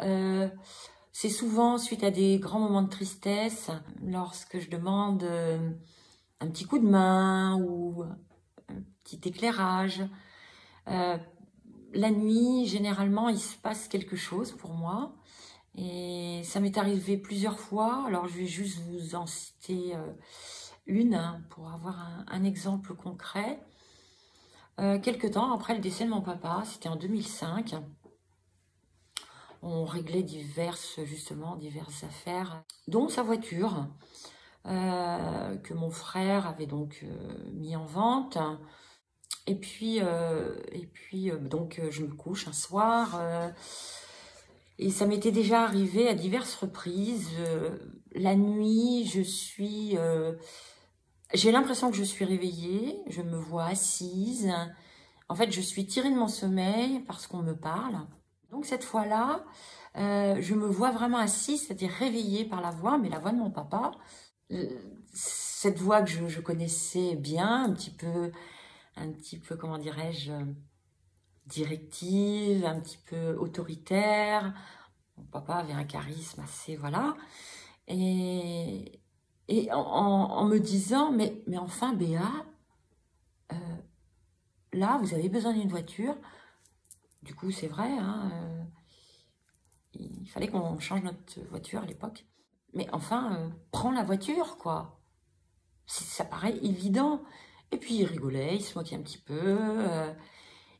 c'est souvent suite à des grands moments de tristesse, lorsque je demande un petit coup de main ou un petit éclairage. La nuit, généralement, il se passe quelque chose pour moi. Et ça m'est arrivé plusieurs fois. Alors, je vais juste vous en citer une pour avoir un exemple concret. Quelque temps après le décès de mon papa, c'était en 2005. On réglait diverses affaires, dont sa voiture, que mon frère avait donc mis en vente. Et puis je me couche un soir, et ça m'était déjà arrivé à diverses reprises. La nuit, j'ai l'impression que je suis réveillée, je me vois assise. En fait, je suis tirée de mon sommeil parce qu'on me parle. Donc cette fois-là, je me vois vraiment assise, c'est-à-dire réveillée par la voix, mais la voix de mon papa. Cette voix que je connaissais bien, un petit peu, comment dirais-je, directive, un petit peu autoritaire. Mon papa avait un charisme assez, voilà. Et Et en me disant, mais enfin, Béa, là, vous avez besoin d'une voiture. Du coup, c'est vrai, hein, il fallait qu'on change notre voiture à l'époque. Mais enfin, prends la voiture, quoi. Ça paraît évident. Et puis, il rigolait, il se moquait un petit peu.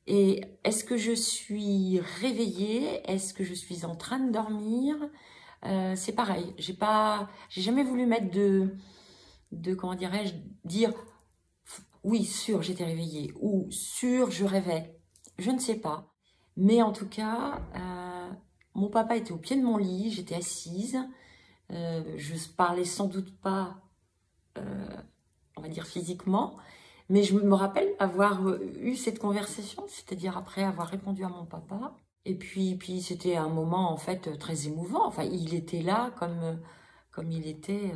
Et est-ce que je suis réveillée? Est-ce que je suis en train de dormir? C'est pareil. J'ai jamais voulu mettre comment dirais-je, dire oui, sûr, j'étais réveillée ou sûr, je rêvais. Je ne sais pas. Mais en tout cas, mon papa était au pied de mon lit, j'étais assise. Je parlais sans doute pas, on va dire physiquement, mais je me rappelle avoir eu cette conversation, c'est-à-dire après avoir répondu à mon papa. Et puis c'était un moment en fait très émouvant. Enfin, il était là comme il était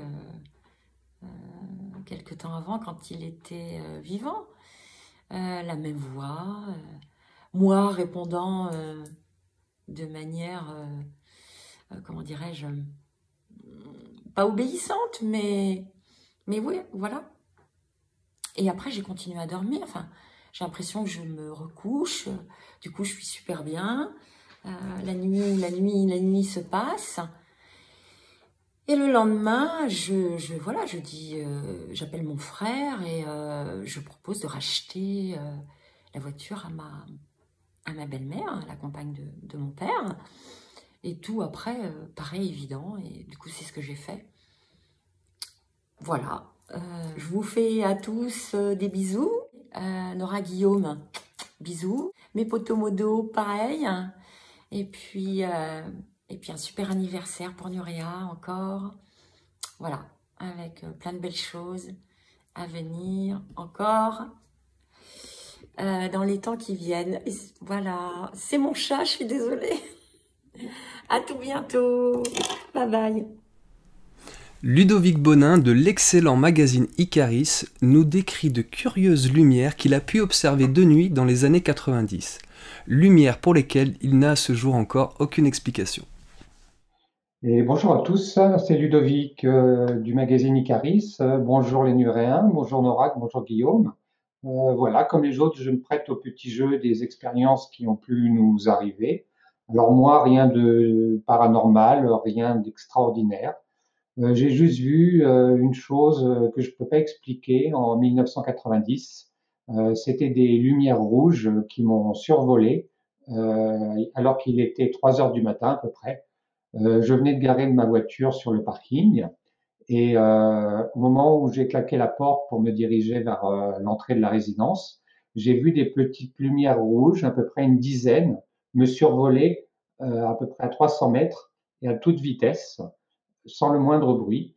quelque temps avant quand il était vivant. La même voix, moi répondant de manière, comment dirais-je, pas obéissante, mais oui, voilà. Et après, j'ai continué à dormir. Enfin, j'ai l'impression que je me recouche. Du coup, je suis super bien. La nuit se passe. Et le lendemain, je dis, j'appelle mon frère et je propose de racheter la voiture à ma belle-mère, la compagne de mon père. Et tout après paraît évident. Et du coup, c'est ce que j'ai fait. Voilà. Je vous fais à tous des bisous. Nora, Guillaume, bisous. Mes potomodos, pareil. Et puis un super anniversaire pour Nurea encore. Voilà, avec plein de belles choses à venir encore dans les temps qui viennent. Et voilà, c'est mon chat, je suis désolée. À tout bientôt. Bye bye. Ludovic Bonin de l'excellent magazine Icaris nous décrit de curieuses lumières qu'il a pu observer de nuit dans les années 90. Lumières pour lesquelles il n'a à ce jour encore aucune explication. Et bonjour à tous, c'est Ludovic du magazine Icaris. Bonjour les Nuréens, bonjour Nora, bonjour Guillaume. Voilà, comme les autres, je me prête au petit jeu des expériences qui ont pu nous arriver. Alors moi, rien de paranormal, rien d'extraordinaire. J'ai juste vu une chose que je peux pas expliquer en 1990. C'était des lumières rouges qui m'ont survolé alors qu'il était 3 heures du matin à peu près. Je venais de garer ma voiture sur le parking et au moment où j'ai claqué la porte pour me diriger vers l'entrée de la résidence, j'ai vu des petites lumières rouges, à peu près une dizaine, me survoler à peu près à 300 mètres et à toute vitesse, sans le moindre bruit,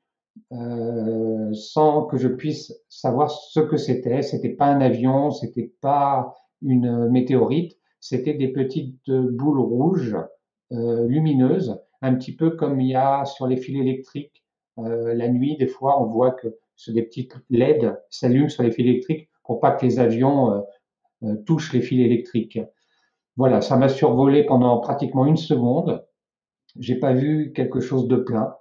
sans que je puisse savoir ce que c'était. C'était pas un avion, c'était pas une météorite, c'était des petites boules rouges lumineuses, un petit peu comme il y a sur les fils électriques. La nuit, des fois, on voit que des petites LED s'allument sur les fils électriques pour pas que les avions touchent les fils électriques. Voilà, ça m'a survolé pendant pratiquement une seconde. J'ai pas vu quelque chose de plein.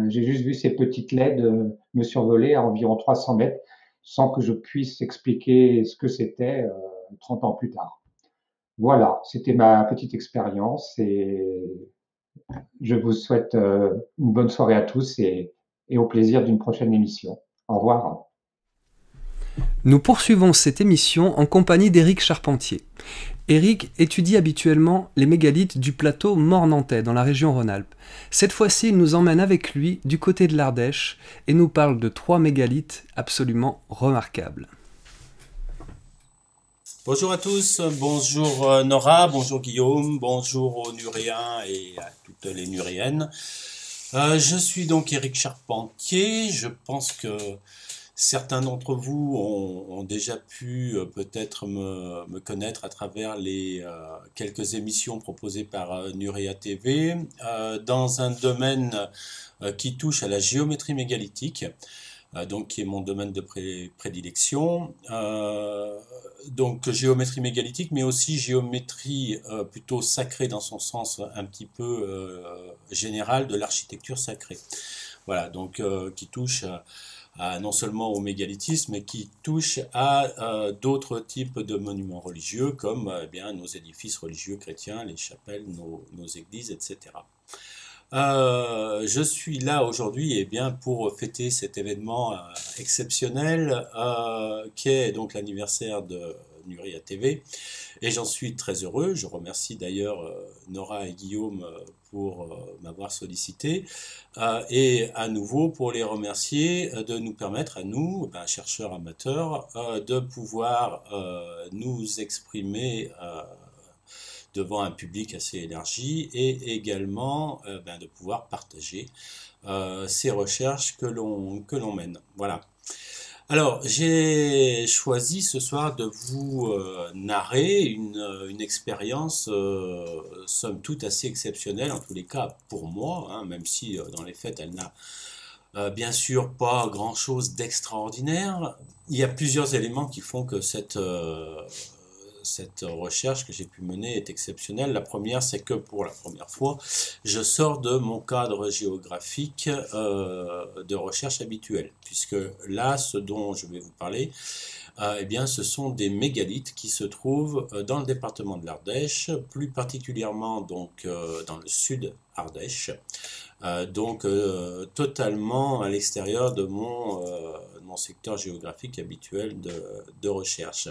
J'ai juste vu ces petites LED me survoler à environ 300 mètres sans que je puisse expliquer ce que c'était 30 ans plus tard. Voilà, c'était ma petite expérience et je vous souhaite une bonne soirée à tous et au plaisir d'une prochaine émission. Au revoir. Nous poursuivons cette émission en compagnie d'Éric Charpentier. Éric étudie habituellement les mégalithes du plateau mornantais dans la région Rhône-Alpes. Cette fois-ci, il nous emmène avec lui du côté de l'Ardèche et nous parle de 3 mégalithes absolument remarquables. Bonjour à tous, bonjour Nora, bonjour Guillaume, bonjour aux Nuréens et à toutes les Nuréennes. Je suis donc Éric Charpentier, je pense que certains d'entre vous ont déjà pu peut-être me connaître à travers les quelques émissions proposées par Nurea TV dans un domaine qui touche à la géométrie mégalithique, donc qui est mon domaine de prédilection. Donc géométrie mégalithique, mais aussi géométrie plutôt sacrée dans son sens un petit peu général de l'architecture sacrée. Voilà, donc qui touche non seulement au mégalithisme, mais qui touche à d'autres types de monuments religieux, comme eh bien, nos édifices religieux chrétiens, les chapelles, nos églises, etc. Je suis là aujourd'hui bien pour fêter cet événement exceptionnel qui est donc l'anniversaire de Nuria TV, et j'en suis très heureux. Je remercie d'ailleurs Nora et Guillaume pour m'avoir sollicité, et à nouveau pour les remercier de nous permettre à nous, chercheurs amateurs, de pouvoir nous exprimer devant un public assez élargi, et également de pouvoir partager ces recherches que l'on mène. Voilà. Alors, j'ai choisi ce soir de vous narrer une expérience somme toute assez exceptionnelle, en tous les cas pour moi, hein, même si dans les faits elle n'a bien sûr pas grand-chose d'extraordinaire. Il y a plusieurs éléments qui font que cette recherche que j'ai pu mener est exceptionnelle. La première, c'est que pour la première fois, je sors de mon cadre géographique de recherche habituel, puisque là, ce dont je vais vous parler, eh bien, ce sont des mégalithes qui se trouvent dans le département de l'Ardèche, plus particulièrement donc dans le sud Ardèche, donc totalement à l'extérieur de mon secteur géographique habituel de recherche.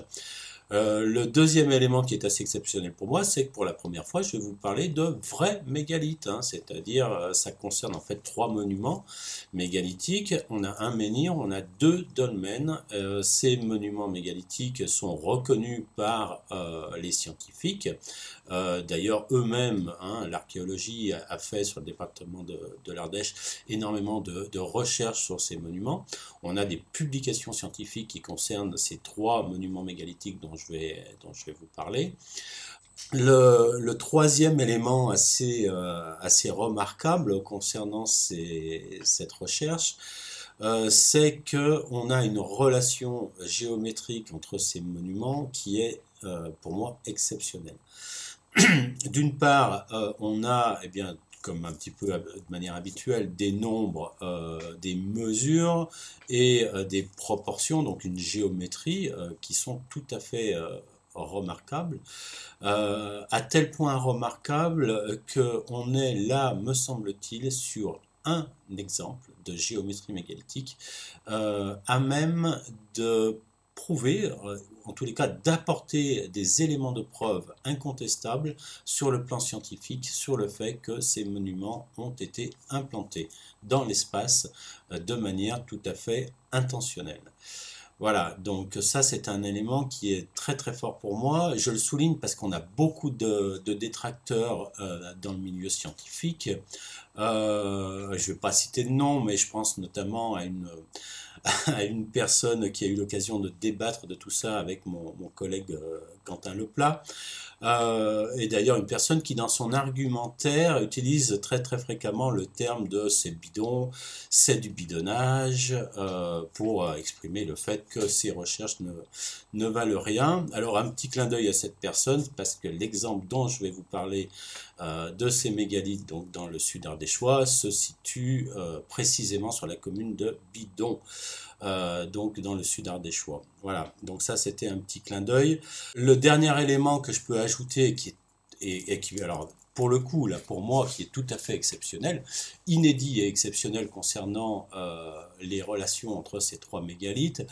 Le deuxième élément qui est assez exceptionnel pour moi, c'est que pour la première fois, je vais vous parler de vrais mégalithes, hein, c'est-à-dire ça concerne en fait 3 monuments mégalithiques. On a un menhir, on a 2 dolmens. Ces monuments mégalithiques sont reconnus par les scientifiques. D'ailleurs, eux-mêmes, hein, l'archéologie a fait sur le département de l'Ardèche énormément de recherches sur ces monuments. On a des publications scientifiques qui concernent ces 3 monuments mégalithiques dont je vais vous parler. Le troisième élément assez remarquable concernant cette recherche, c'est qu'on a une relation géométrique entre ces monuments qui est pour moi exceptionnelle. D'une part, on a, eh bien, comme un petit peu de manière habituelle, des nombres, des mesures et des proportions, donc une géométrie qui sont tout à fait remarquables, à tel point remarquable qu'on est là, me semble-t-il, sur un exemple de géométrie mégalithique à même de prouver, en tous les cas d'apporter des éléments de preuve incontestables sur le plan scientifique, sur le fait que ces monuments ont été implantés dans l'espace de manière tout à fait intentionnelle. Voilà, donc ça c'est un élément qui est très très fort pour moi. Je le souligne parce qu'on a beaucoup de détracteurs dans le milieu scientifique. Je ne vais pas citer de nom, mais je pense notamment à une personne qui a eu l'occasion de débattre de tout ça avec mon collègue Quentin Leplat. Et d'ailleurs une personne qui dans son argumentaire utilise très très fréquemment le terme de c'est bidon, c'est du bidonnage, pour exprimer le fait que ces recherches ne valent rien. Alors un petit clin d'œil à cette personne, parce que l'exemple dont je vais vous parler de ces mégalithes donc dans le sud ardéchois se situe précisément sur la commune de Bidon. Donc dans le sud ardéchois. Voilà, donc ça c'était un petit clin d'œil. Le dernier élément que je peux ajouter, qui alors pour le coup, là pour moi, qui est tout à fait exceptionnel, inédit et exceptionnel concernant les relations entre ces 3 mégalithes,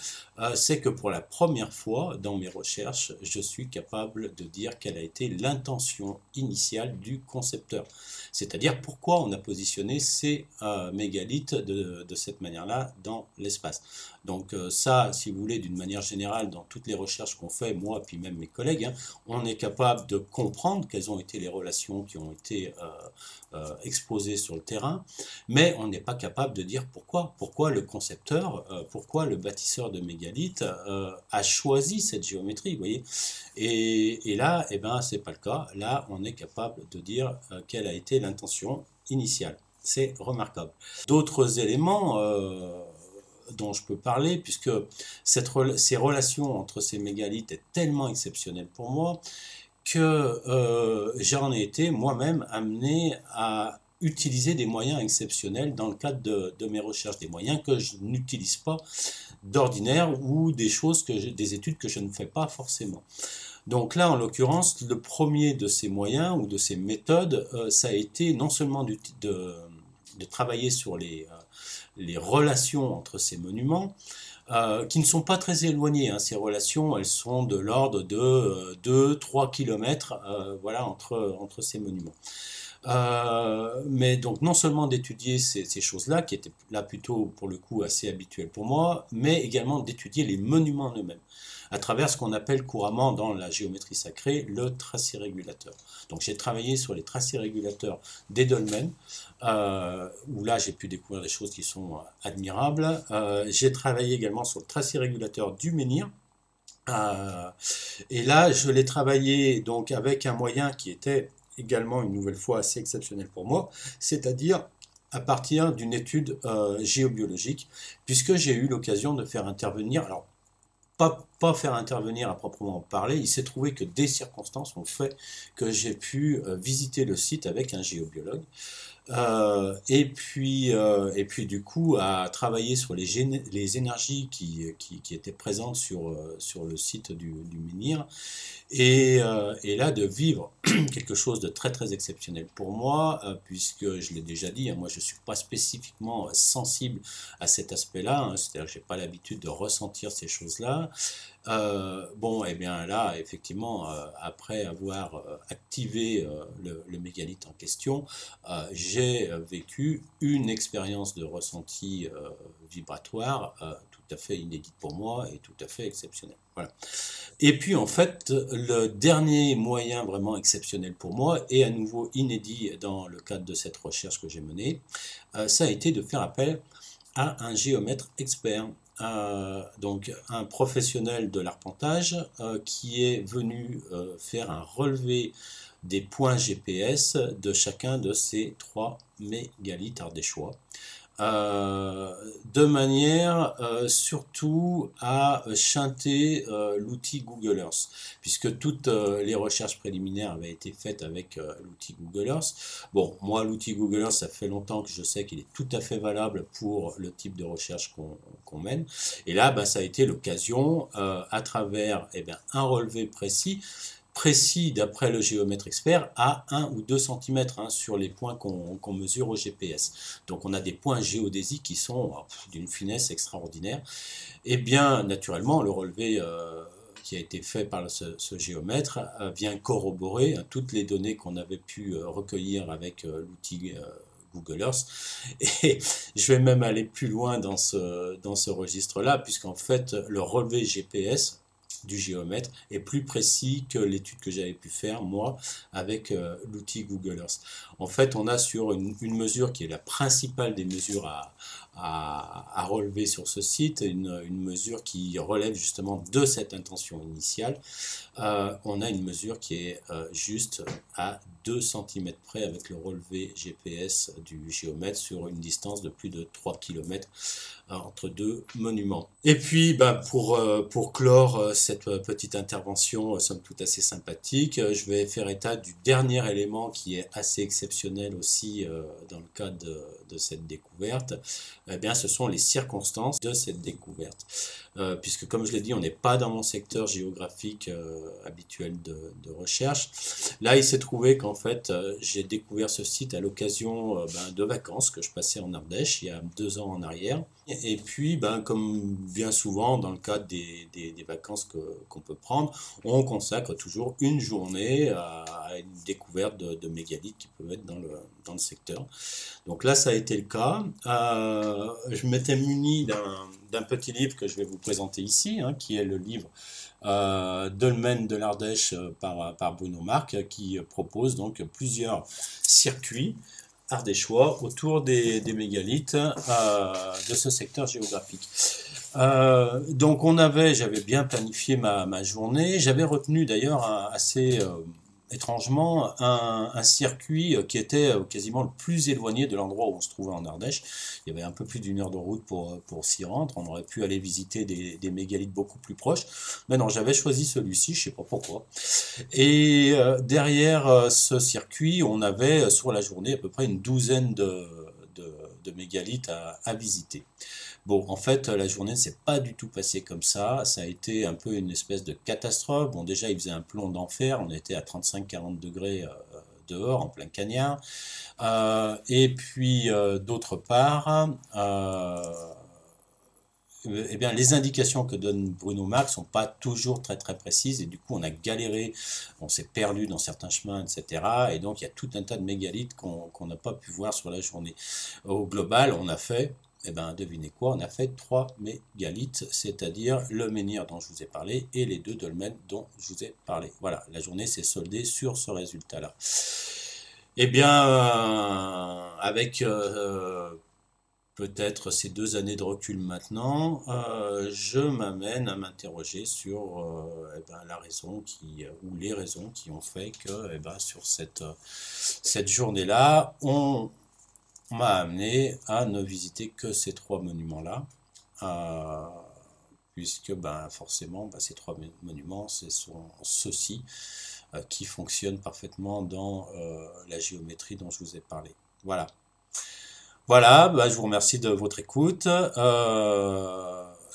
c'est que pour la première fois dans mes recherches, je suis capable de dire quelle a été l'intention initiale du concepteur. C'est-à-dire pourquoi on a positionné ces mégalithes de cette manière-là dans l'espace. Donc ça, si vous voulez, d'une manière générale, dans toutes les recherches qu'on fait, moi, puis même mes collègues, hein, on est capable de comprendre quelles ont été les relations qui ont été exposées sur le terrain, mais on n'est pas capable de dire pourquoi. Pourquoi le concepteur, pourquoi le bâtisseur de mégalithes a choisi cette géométrie, vous voyez. Et là, eh ben, c'est pas le cas. Là, on est capable de dire quelle a été l'intention initiale. C'est remarquable. D'autres éléments dont je peux parler, puisque ces relations entre ces mégalithes est tellement exceptionnelle pour moi, que j'en ai été moi-même amené à utiliser des moyens exceptionnels dans le cadre de mes recherches, des moyens que je n'utilise pas d'ordinaire ou des des études que je ne fais pas forcément. Donc là, en l'occurrence, le premier de ces moyens ou de ces méthodes, ça a été non seulement de travailler sur les relations entre ces monuments, qui ne sont pas très éloignées. Hein. Ces relations, elles sont de l'ordre de 2-3 km voilà, entre ces monuments. Mais donc non seulement d'étudier ces choses-là, qui étaient là plutôt pour le coup assez habituelles pour moi, mais également d'étudier les monuments en eux-mêmes, à travers ce qu'on appelle couramment dans la géométrie sacrée le tracé régulateur. Donc j'ai travaillé sur les tracés régulateurs des dolmens, où là j'ai pu découvrir des choses qui sont admirables. J'ai travaillé également sur le tracé régulateur du menhir. Et là je l'ai travaillé donc avec un moyen qui était également une nouvelle fois assez exceptionnel pour moi, c'est-à-dire à partir d'une étude géobiologique, puisque j'ai eu l'occasion de faire intervenir, alors pas faire intervenir à proprement parler, il s'est trouvé que des circonstances ont fait que j'ai pu visiter le site avec un géobiologue, et puis du coup à travailler sur les énergies qui étaient présentes sur le site du menhir, et là de vivre quelque chose de très très exceptionnel pour moi, puisque je l'ai déjà dit, hein, moi je ne suis pas spécifiquement sensible à cet aspect-là, hein, c'est-à-dire que je n'ai pas l'habitude de ressentir ces choses-là. Bon, et bien là, effectivement, après avoir activé le mégalithe en question, j'ai vécu une expérience de ressenti vibratoire tout à fait inédite pour moi et tout à fait exceptionnelle. Voilà. Et puis en fait, le dernier moyen vraiment exceptionnel pour moi, et à nouveau inédit dans le cadre de cette recherche que j'ai menée, ça a été de faire appel à un géomètre expert. Donc un professionnel de l'arpentage qui est venu faire un relevé des points GPS de chacun de ces 3 mégalithes ardéchois, de manière surtout à chanter l'outil Google Earth, puisque toutes les recherches préliminaires avaient été faites avec l'outil Google Earth. Bon, moi l'outil Google Earth, ça fait longtemps que je sais qu'il est tout à fait valable pour le type de recherche qu'on mène, et là bah, ça a été l'occasion à travers un relevé précis d'après le géomètre expert à 1 ou 2 cm hein, sur les points qu'on mesure au GPS. Donc on a des points géodésiques qui sont d'une finesse extraordinaire. Et bien naturellement le relevé qui a été fait par ce géomètre vient corroborer toutes les données qu'on avait pu recueillir avec l'outil Google Earth. Et je vais même aller plus loin dans ce registre-là, puisqu'en fait le relevé GPS du géomètre est plus précis que l'étude que j'avais pu faire moi avec l'outil Google Earth. En fait, on a sur une mesure qui est la principale des mesures à relever sur ce site, une mesure qui relève justement de cette intention initiale. On a une mesure qui est juste à 2 cm près avec le relevé GPS du géomètre sur une distance de plus de 3 km entre 2 monuments. Et puis pour clore cette petite intervention somme toute assez sympathique, je vais faire état du dernier élément qui est assez exceptionnel aussi dans le cadre de cette découverte. Eh bien, ce sont les circonstances de cette découverte. Puisque comme je l'ai dit, on n'est pas dans mon secteur géographique habituel de recherche. Là, il s'est trouvé qu'en fait, j'ai découvert ce site à l'occasion de vacances que je passais en Ardèche il y a 2 ans en arrière. Et puis, comme bien souvent dans le cadre des vacances qu'on peut prendre, on consacre toujours une journée à une découverte de mégalithes qui peuvent être dans le secteur. Donc là, ça a été le cas. Je m'étais muni d'un petit livre que je vais vous présenter ici, hein, qui est le livre Dolmen de l'Ardèche par Bruno Marc, qui propose donc plusieurs circuits ardéchois autour des mégalithes de ce secteur géographique. Donc j'avais bien planifié ma journée, j'avais retenu d'ailleurs assez étrangement un circuit qui était quasiment le plus éloigné de l'endroit où on se trouvait en Ardèche. Il y avait un peu plus d'1 heure de route pour s'y rendre. On aurait pu aller visiter des mégalithes beaucoup plus proches. Mais non, j'avais choisi celui-ci, je sais pas pourquoi. Et derrière ce circuit, on avait sur la journée à peu près une douzaine de mégalithes à visiter. Bon, en fait, la journée ne s'est pas du tout passée comme ça. Ça a été un peu une espèce de catastrophe. Bon, déjà, il faisait un plomb d'enfer. On était à 35-40 degrés dehors, en plein cagnard. Et puis, d'autre part, eh bien, les indications que donne Bruno Marx sont pas toujours très très précises et du coup on a galéré, on s'est perdu dans certains chemins, etc. Et donc il y a tout un tas de mégalithes qu'on n'a pas pu voir sur la journée. Au global, on a fait, eh ben, devinez quoi, on a fait 3 mégalithes, c'est-à-dire le menhir dont je vous ai parlé et les 2 dolmens dont je vous ai parlé. Voilà, la journée s'est soldée sur ce résultat-là. Eh bien, avec peut-être ces 2 années de recul maintenant, je m'amène à m'interroger sur eh ben, la raison ou les raisons qui ont fait que eh ben, sur cette journée-là, on m'a amené à ne visiter que ces 3 monuments-là, puisque ben, forcément, ben, ces 3 monuments, ce sont ceux-ci qui fonctionnent parfaitement dans la géométrie dont je vous ai parlé. Voilà. Voilà, bah, je vous remercie de votre écoute.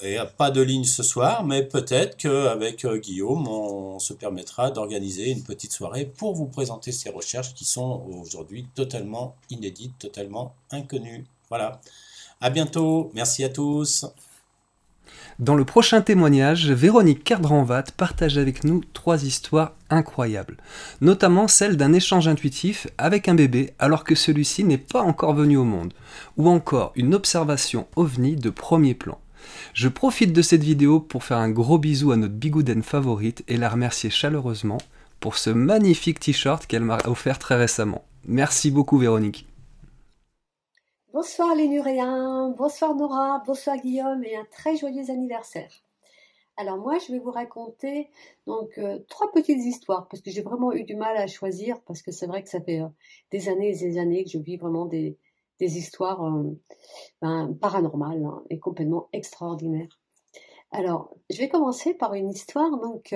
Et pas de ligne ce soir, mais peut-être qu'avec Guillaume, on se permettra d'organiser une petite soirée pour vous présenter ces recherches qui sont aujourd'hui totalement inédites, totalement inconnues. Voilà. À bientôt. Merci à tous. Dans le prochain témoignage, Véronique Cerdranvat partage avec nous 3 histoires incroyables, notamment celle d'un échange intuitif avec un bébé alors que celui-ci n'est pas encore venu au monde, ou encore une observation ovni de premier plan. Je profite de cette vidéo pour faire un gros bisou à notre bigoudaine favorite et la remercier chaleureusement pour ce magnifique t-shirt qu'elle m'a offert très récemment. Merci beaucoup Véronique. Bonsoir les Nuréens, bonsoir Nora, bonsoir Guillaume et un très joyeux anniversaire. Alors moi je vais vous raconter donc 3 petites histoires parce que j'ai vraiment eu du mal à choisir parce que c'est vrai que ça fait des années et des années que je vis vraiment des histoires paranormales et complètement extraordinaires. Alors je vais commencer par une histoire donc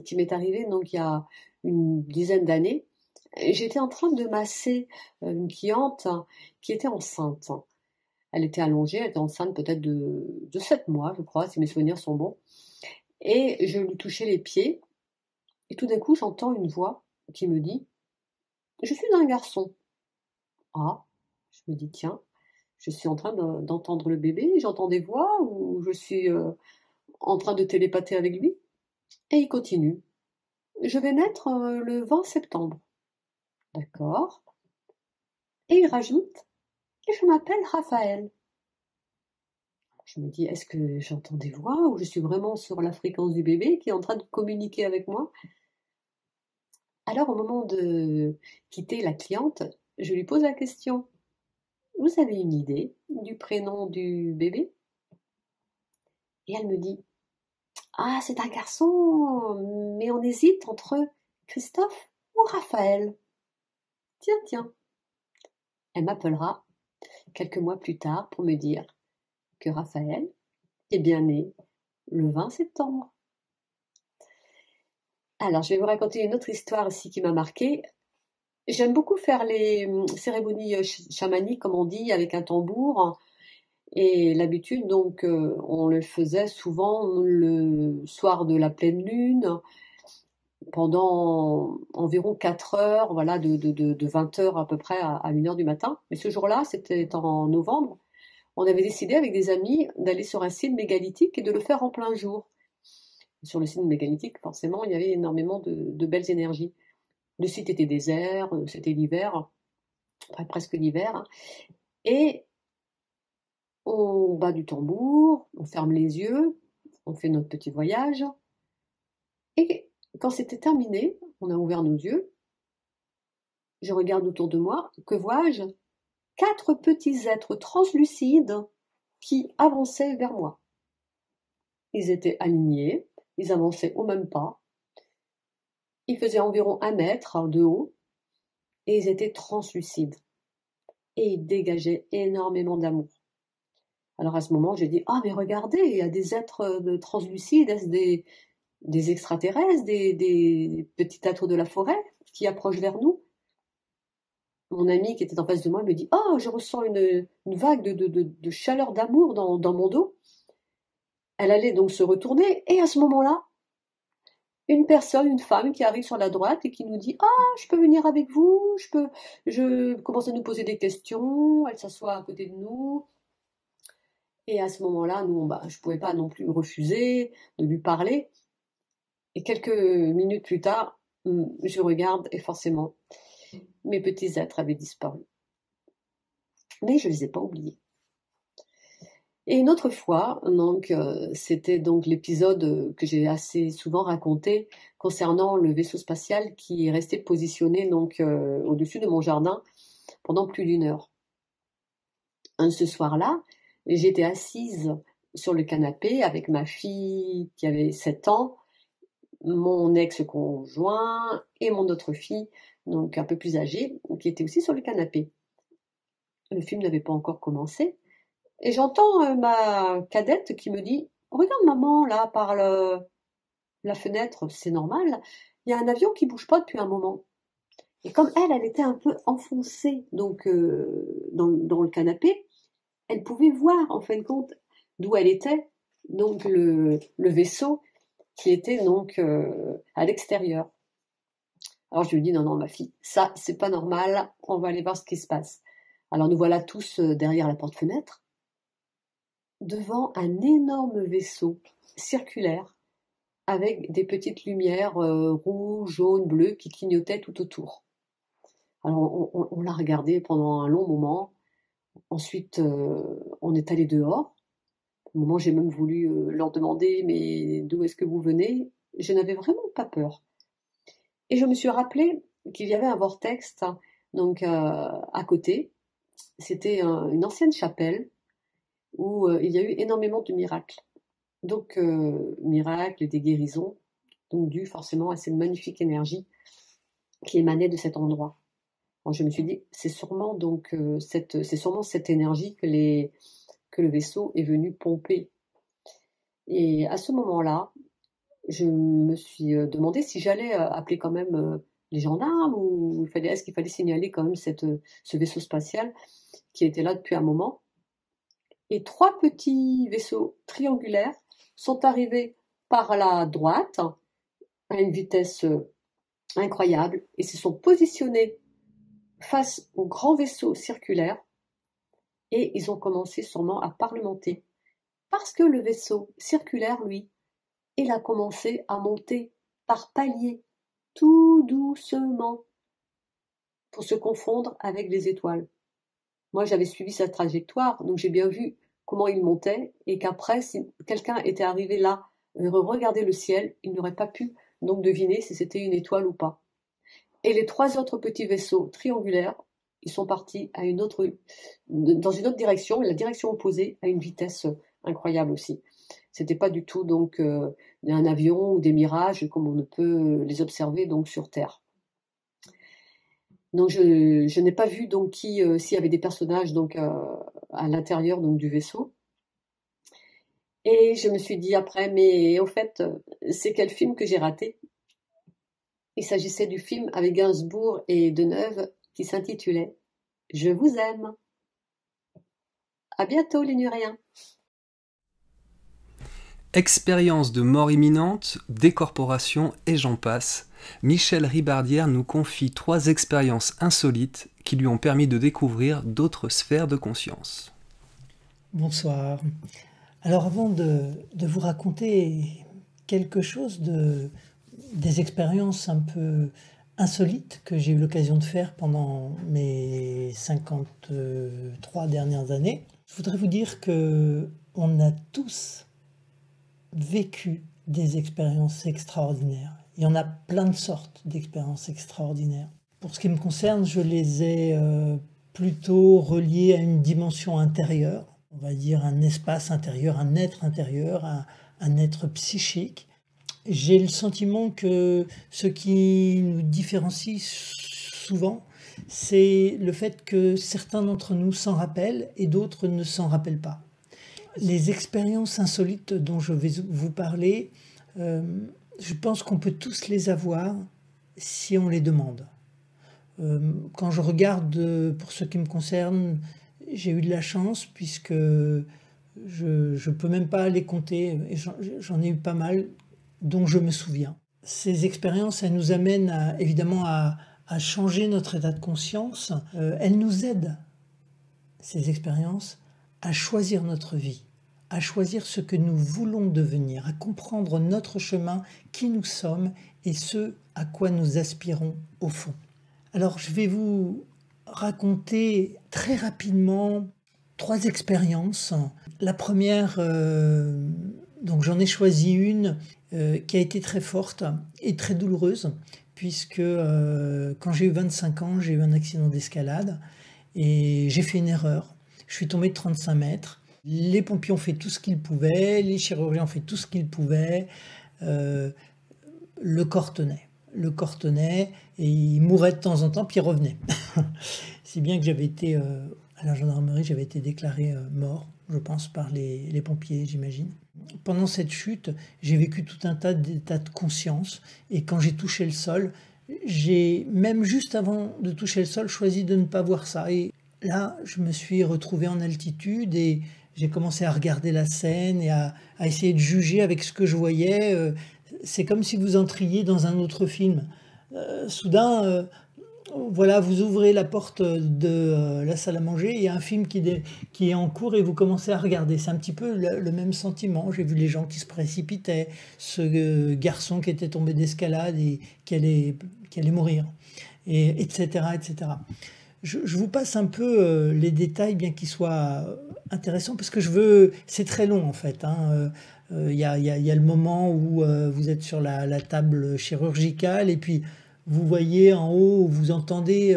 qui m'est arrivée donc il y a une dizaine d'années. J'étais en train de masser une cliente qui était enceinte. Elle était allongée, elle était enceinte peut-être de 7 mois, je crois, si mes souvenirs sont bons. Et je lui touchais les pieds. Et tout d'un coup, j'entends une voix qui me dit « Je suis un garçon ». Ah, je me dis « Tiens, je suis en train d'entendre le bébé, j'entends des voix ou je suis en train de télépather avec lui ?» Et il continue « Je vais naître le 20 septembre ». D'accord. Et il rajoute « Et je m'appelle Raphaël ». Je me dis, est-ce que j'entends des voix ou je suis vraiment sur la fréquence du bébé qui est en train de communiquer avec moi? Alors, au moment de quitter la cliente, je lui pose la question, vous avez une idée du prénom du bébé? Et elle me dit, ah, c'est un garçon, mais on hésite entre Christophe ou Raphaël. Tiens, tiens. Elle m'appellera quelques mois plus tard pour me dire que Raphaël est bien né le 20 septembre. Alors, je vais vous raconter une autre histoire aussi qui m'a marquée. J'aime beaucoup faire les cérémonies chamaniques, comme on dit, avec un tambour. Et l'habitude, donc, on le faisait souvent le soir de la pleine lune, pendant environ 4 heures, voilà, de 20 heures à peu près à 1 heure du matin. Mais ce jour-là, c'était en novembre, on avait décidé avec des amis d'aller sur un site mégalithique et de le faire en plein jour. Sur le site mégalithique, forcément, il y avait énormément de belles énergies. Le site était désert, c'était l'hiver, presque l'hiver. Et on bat du tambour, on ferme les yeux, on fait notre petit voyage. Et quand c'était terminé, on a ouvert nos yeux. Je regarde autour de moi, que vois-je? 4 petits êtres translucides qui avançaient vers moi. Ils étaient alignés, ils avançaient au même pas. Ils faisaient environ 1 mètre de haut et ils étaient translucides. Et ils dégageaient énormément d'amour. Alors à ce moment, j'ai dit, ah mais regardez, il y a des êtres translucides, est-ce des extraterrestres, des petits êtres de la forêt qui approchent vers nous? Mon ami qui était en face de moi me dit, oh, je ressens une vague de chaleur d'amour dans mon dos. Elle allait donc se retourner et à ce moment-là, une femme qui arrive sur la droite et qui nous dit, ah, je peux venir avec vous, je commence à nous poser des questions, elle s'assoit à côté de nous. Et à ce moment-là, je ne pouvais pas non plus refuser de lui parler. Et quelques minutes plus tard, je regarde et forcément, mes petits êtres avaient disparu. Mais je ne les ai pas oubliés. Et une autre fois, donc, c'était donc l'épisode que j'ai assez souvent raconté concernant le vaisseau spatial qui est resté positionné donc, au-dessus de mon jardin pendant plus d'1 heure. Ce soir-là, j'étais assise sur le canapé avec ma fille qui avait 7 ans, mon ex-conjoint et mon autre fille, donc un peu plus âgée, qui était aussi sur le canapé. Le film n'avait pas encore commencé. Et j'entends ma cadette qui me dit « Regarde maman, là, par la fenêtre, c'est normal, il y a un avion qui bouge pas depuis un moment. » Et comme elle était un peu enfoncée donc, dans le canapé, elle pouvait voir, en fin de compte, d'où elle était, donc le vaisseau qui était donc à l'extérieur. Alors je lui dis « Non, ma fille, ça, c'est pas normal, on va aller voir ce qui se passe. » Alors nous voilà tous derrière la porte-fenêtre, devant un énorme vaisseau circulaire avec des petites lumières rouges, jaunes, bleues qui clignotaient tout autour. Alors on l'a regardé pendant un long moment. Ensuite, on est allé dehors. Au moment où j'ai même voulu leur demander « Mais d'où est-ce que vous venez ?» Je n'avais vraiment pas peur. Et je me suis rappelé qu'il y avait un vortex donc, à côté. C'était une ancienne chapelle où il y a eu énormément de miracles. Donc, miracles, des guérisons, donc dû forcément à cette magnifique énergie qui émanait de cet endroit. Alors, je me suis dit, c'est sûrement cette énergie que le vaisseau est venu pomper. Et à ce moment-là, je me suis demandé si j'allais appeler quand même les gendarmes ou est-ce qu'il fallait signaler quand même ce vaisseau spatial qui était là depuis un moment. Et 3 petits vaisseaux triangulaires sont arrivés par la droite à une vitesse incroyable et se sont positionnés face au grand vaisseau circulaire et ils ont commencé sûrement à parlementer. Parce que le vaisseau circulaire, lui, il a commencé à monter par paliers, tout doucement, pour se confondre avec les étoiles. Moi, j'avais suivi sa trajectoire, donc j'ai bien vu comment il montait, et qu'après, si quelqu'un était arrivé là, regarder le ciel, il n'aurait pas pu donc deviner si c'était une étoile ou pas. Et les 3 autres petits vaisseaux triangulaires, ils sont partis dans une autre direction, la direction opposée, à une vitesse incroyable aussi. C'était pas du tout donc un avion ou des mirages comme on ne peut les observer donc sur Terre. Donc je n'ai pas vu donc s'il y avait des personnages donc à l'intérieur donc du vaisseau. Et je me suis dit après, mais au fait, c'est quel film que j'ai raté? Il s'agissait du film avec Gainsbourg et Deneuve qui s'intitulait « Je vous aime ». À bientôt les Nuréens. Expérience de mort imminente, décorporation et j'en passe, Michel Ribardière nous confie 3 expériences insolites qui lui ont permis de découvrir d'autres sphères de conscience. Bonsoir. Alors avant de vous raconter quelque chose des expériences un peu insolites que j'ai eu l'occasion de faire pendant mes 53 dernières années, je voudrais vous dire qu'on a tous vécu des expériences extraordinaires. Il y en a plein de sortes d'expériences extraordinaires. Pour ce qui me concerne, je les ai plutôt reliées à une dimension intérieure, on va dire un espace intérieur, un être psychique, j'ai le sentiment que ce qui nous différencie souvent, c'est le fait que certains d'entre nous s'en rappellent et d'autres ne s'en rappellent pas. Les expériences insolites dont je vais vous parler, je pense qu'on peut tous les avoir si on les demande. Quand je regarde, pour ce qui me concerne, j'ai eu de la chance puisque je peux même pas les compter, et j'en ai eu pas mal dont je me souviens. Ces expériences, elles nous amènent évidemment à changer notre état de conscience. Elles nous aident, ces expériences, à choisir notre vie, à choisir ce que nous voulons devenir, à comprendre notre chemin, qui nous sommes et ce à quoi nous aspirons au fond. Alors je vais vous raconter très rapidement 3 expériences. La première, donc j'en ai choisi une qui a été très forte et très douloureuse, puisque quand j'ai eu 25 ans, j'ai eu un accident d'escalade et j'ai fait une erreur. Je suis tombé de 35 mètres. Les pompiers ont fait tout ce qu'ils pouvaient, les chirurgiens ont fait tout ce qu'ils pouvaient. Le corps tenait. Le corps tenait et il mourait de temps en temps, puis il revenait. Si bien que j'avais été, à la gendarmerie, j'avais été déclaré mort, je pense, par les pompiers, j'imagine. Pendant cette chute, j'ai vécu tout un tas d'états de conscience. Et quand j'ai touché le sol, j'ai, même juste avant de toucher le sol, choisi de ne pas voir ça. Et là, je me suis retrouvé en altitude et j'ai commencé à regarder la scène et à essayer de juger avec ce que je voyais. C'est comme si vous entriez dans un autre film. Soudain, voilà, vous ouvrez la porte de la salle à manger, il y a un film qui est en cours et vous commencez à regarder. C'est un petit peu le même sentiment. J'ai vu les gens qui se précipitaient, ce garçon qui était tombé d'escalade et qui allait mourir, et etc., etc. Je vous passe un peu les détails, bien qu'ils soient intéressants, parce que c'est très long en fait, hein. Il y a le moment où vous êtes sur la table chirurgicale et puis vous voyez en haut, vous entendez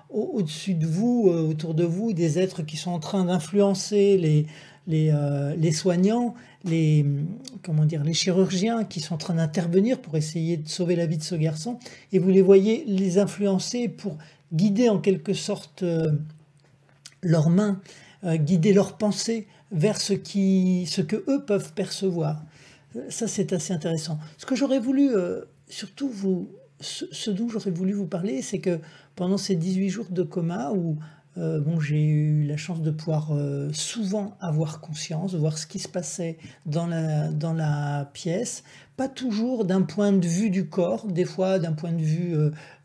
au-dessus de vous, autour de vous, des êtres qui sont en train d'influencer les soignants, les chirurgiens qui sont en train d'intervenir pour essayer de sauver la vie de ce garçon, et vous les voyez les influencer pour guider en quelque sorte leurs mains, guider leurs pensées vers ce que eux peuvent percevoir. Ça, c'est assez intéressant. Ce que j'aurais voulu, surtout ce dont j'aurais voulu vous parler, c'est que pendant ces 18 jours de coma, où j'ai eu la chance de pouvoir souvent avoir conscience, de voir ce qui se passait dans la pièce, pas toujours d'un point de vue du corps, des fois d'un point de vue,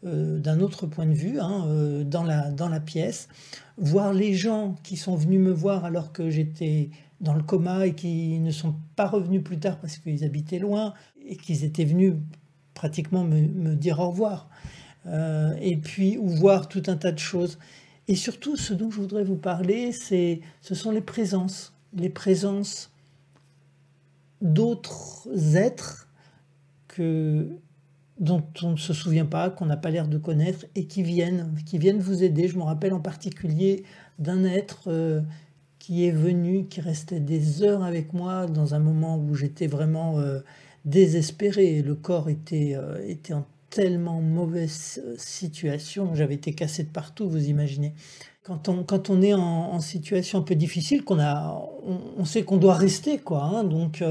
d'un autre point de vue, hein, dans la pièce, voir les gens qui sont venus me voir alors que j'étais dans le coma et qui ne sont pas revenus plus tard parce qu'ils habitaient loin et qu'ils étaient venus pratiquement me dire au revoir. Et puis, ou voir tout un tas de choses. Et surtout, ce dont je voudrais vous parler, ce sont les présences d'autres êtres dont on ne se souvient pas, qu'on n'a pas l'air de connaître, et qui viennent vous aider. Je me rappelle en particulier d'un être qui est venu, qui restait des heures avec moi dans un moment où j'étais vraiment désespéré. Le corps était en tellement mauvaise situation, j'avais été cassé de partout, vous imaginez. Quand on est en situation un peu difficile, on sait qu'on doit rester, quoi, hein, donc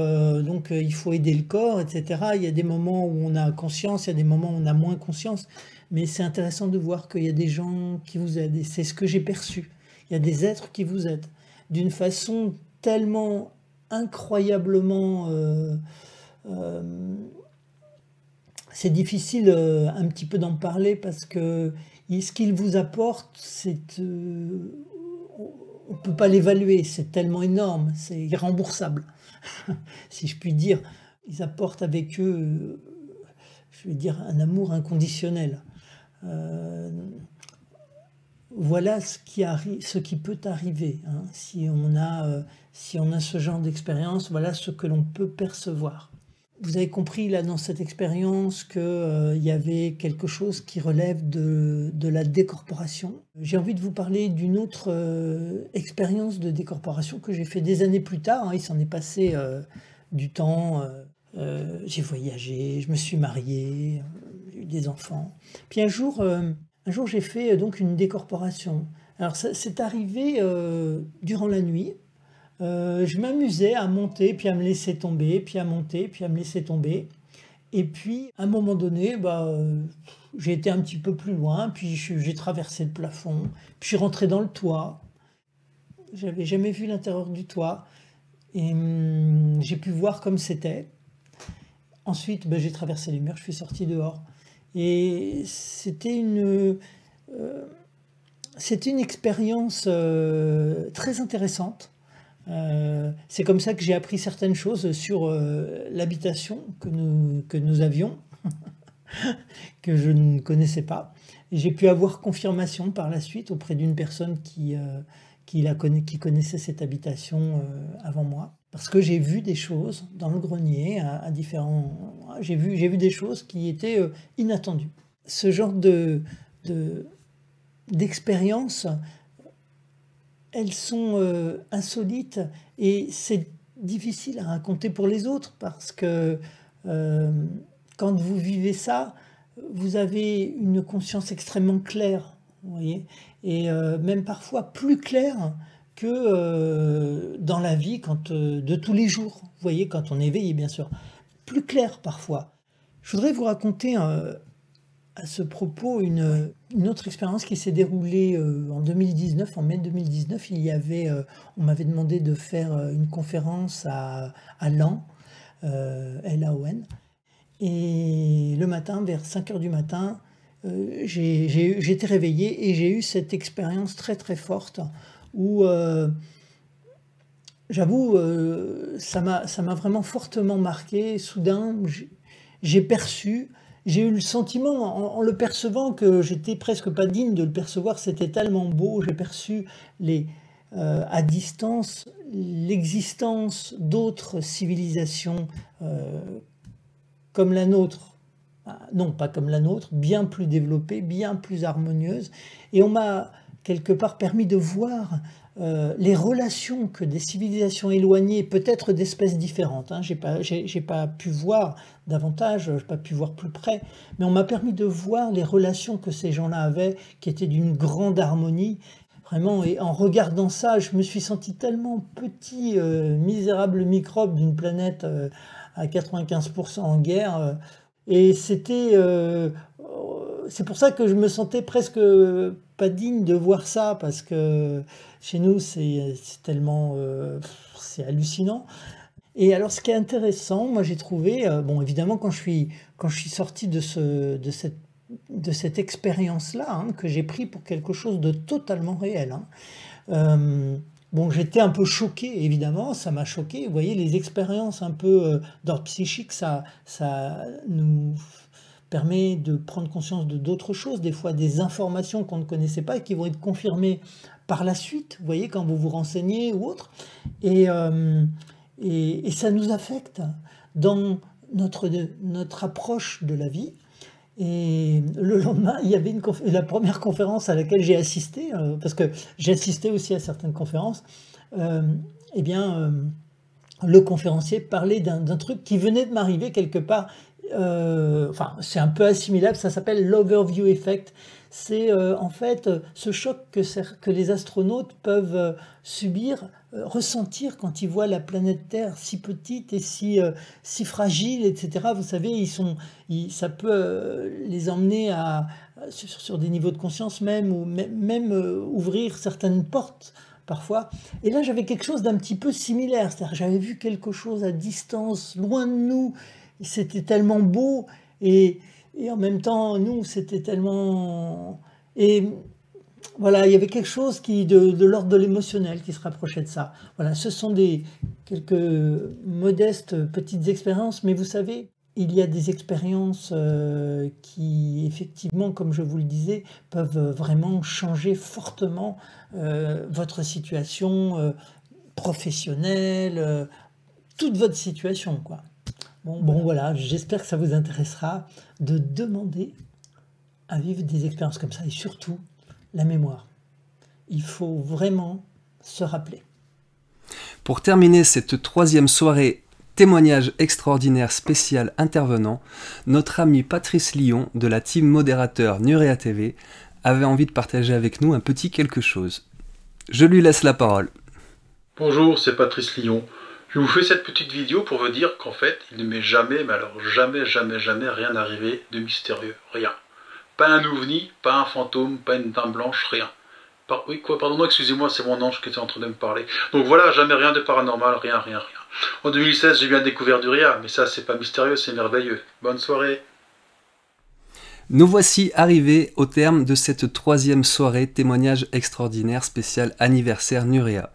il faut aider le corps, etc. Il y a des moments où on a conscience, il y a des moments où on a moins conscience, mais c'est intéressant de voir qu'il y a des gens qui vous aident, et c'est ce que j'ai perçu. Il y a des êtres qui vous aident d'une façon tellement incroyablement... c'est difficile un petit peu d'en parler parce que ce qu'il vous apporte, on ne peut pas l'évaluer, c'est tellement énorme, c'est irremboursable, si je puis dire. Ils apportent avec eux, je vais dire, un amour inconditionnel. Voilà ce qui peut arriver, hein, si on a ce genre d'expérience, voilà ce que l'on peut percevoir. Vous avez compris là dans cette expérience qu'il y avait quelque chose qui relève de la décorporation. J'ai envie de vous parler d'une autre expérience de décorporation que j'ai fait des années plus tard, hein, il s'en est passé du temps. j'ai voyagé, je me suis marié, j'ai eu des enfants. Puis un jour j'ai fait donc une décorporation. Alors c'est arrivé durant la nuit. Je m'amusais à monter, puis à me laisser tomber, puis à monter, puis à me laisser tomber. Et puis, à un moment donné, j'ai été un petit peu plus loin, puis j'ai traversé le plafond, puis je suis rentré dans le toit. J'avais jamais vu l'intérieur du toit, et j'ai pu voir comme c'était. Ensuite, j'ai traversé les murs, je suis sorti dehors. Et c'était une expérience très intéressante. C'est comme ça que j'ai appris certaines choses sur l'habitation que nous avions, que je ne connaissais pas. Et j'ai pu avoir confirmation par la suite auprès d'une personne qui connaissait cette habitation avant moi. Parce que j'ai vu des choses dans le grenier à différents... J'ai vu des choses qui étaient inattendues. Ce genre d'expérience, elles sont insolites et c'est difficile à raconter pour les autres parce que quand vous vivez ça, vous avez une conscience extrêmement claire, vous voyez, et même parfois plus claire que dans la vie de tous les jours, vous voyez, quand on est éveillé bien sûr, plus clair parfois. Je voudrais vous raconter à ce propos une autre expérience qui s'est déroulée en 2019, en mai 2019. On m'avait demandé de faire une conférence à Laon, L-A-O-N. Et le matin, vers 5 h du matin, j'ai été réveillé et j'ai eu cette expérience très très forte où, j'avoue, ça m'a vraiment fortement marqué. Soudain, j'ai perçu... J'ai eu le sentiment, en le percevant, que j'étais presque pas digne de le percevoir. C'était tellement beau. J'ai perçu à distance l'existence d'autres civilisations comme la nôtre. Non, pas comme la nôtre, bien plus développées, bien plus harmonieuses. Et on m'a quelque part permis de voir les relations que des civilisations éloignées, peut-être d'espèces différentes, hein, j'ai pas pu voir davantage, j'ai pas pu voir plus près, mais on m'a permis de voir les relations que ces gens-là avaient, qui étaient d'une grande harmonie, vraiment, et en regardant ça, je me suis senti tellement petit, misérable microbe d'une planète à 95% en guerre, et c'est pour ça que je me sentais presque pas digne de voir ça, parce que chez nous, c'est tellement... c'est hallucinant. Et alors, ce qui est intéressant, moi, j'ai trouvé... bon, évidemment, quand je suis sorti de cette expérience-là, hein, que j'ai pris pour quelque chose de totalement réel, hein, bon, j'étais un peu choqué, évidemment, ça m'a choqué. Vous voyez, les expériences un peu d'ordre psychique, ça nous permet de prendre conscience de d'autres choses, des fois des informations qu'on ne connaissait pas et qui vont être confirmées par la suite, vous voyez, quand vous vous renseignez ou autre. Et ça nous affecte dans notre approche de la vie. Et le lendemain, il y avait la première conférence à laquelle j'ai assisté, parce que j'ai assisté aussi à certaines conférences, eh bien, le conférencier parlait d'un truc qui venait de m'arriver quelque part. Enfin, c'est un peu assimilable, ça s'appelle l'overview effect. C'est en fait ce choc que les astronautes peuvent subir, ressentir quand ils voient la planète Terre si petite et si fragile, etc. Vous savez, ça peut les emmener sur des niveaux de conscience même, ou même ouvrir certaines portes parfois. Et là, j'avais quelque chose d'un petit peu similaire, c'est-à-dire j'avais vu quelque chose à distance, loin de nous. C'était tellement beau et en même temps, nous, c'était tellement... Et voilà, il y avait quelque chose de l'ordre de l'émotionnel qui se rapprochait de ça. Voilà, ce sont quelques modestes petites expériences, mais vous savez, il y a des expériences qui, effectivement, comme je vous le disais, peuvent vraiment changer fortement votre situation professionnelle, toute votre situation, quoi. Bon, voilà, j'espère que ça vous intéressera de demander à vivre des expériences comme ça, et surtout la mémoire. Il faut vraiment se rappeler. Pour terminer cette troisième soirée témoignage extraordinaire spécial intervenant, notre ami Patrice Lyon de la team modérateur Nurea TV avait envie de partager avec nous un petit quelque chose. Je lui laisse la parole. Bonjour, c'est Patrice Lyon. Je vous fais cette petite vidéo pour vous dire qu'en fait, il ne m'est jamais, mais alors jamais rien arrivé de mystérieux. Rien. Pas un ovni, pas un fantôme, pas une dame blanche, rien. Oui, quoi, pardon, excusez-moi, c'est mon ange qui était en train de me parler. Donc voilà, jamais rien de paranormal, rien. En 2016, j'ai bien découvert du RIA, mais ça, c'est pas mystérieux, c'est merveilleux. Bonne soirée. Nous voici arrivés au terme de cette troisième soirée témoignage extraordinaire spécial anniversaire Nurea.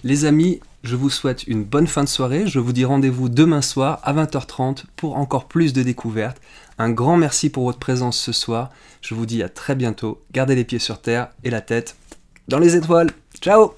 Les amis, je vous souhaite une bonne fin de soirée. Je vous dis rendez-vous demain soir à 20h30 pour encore plus de découvertes. Un grand merci pour votre présence ce soir. Je vous dis à très bientôt. Gardez les pieds sur terre et la tête dans les étoiles. Ciao!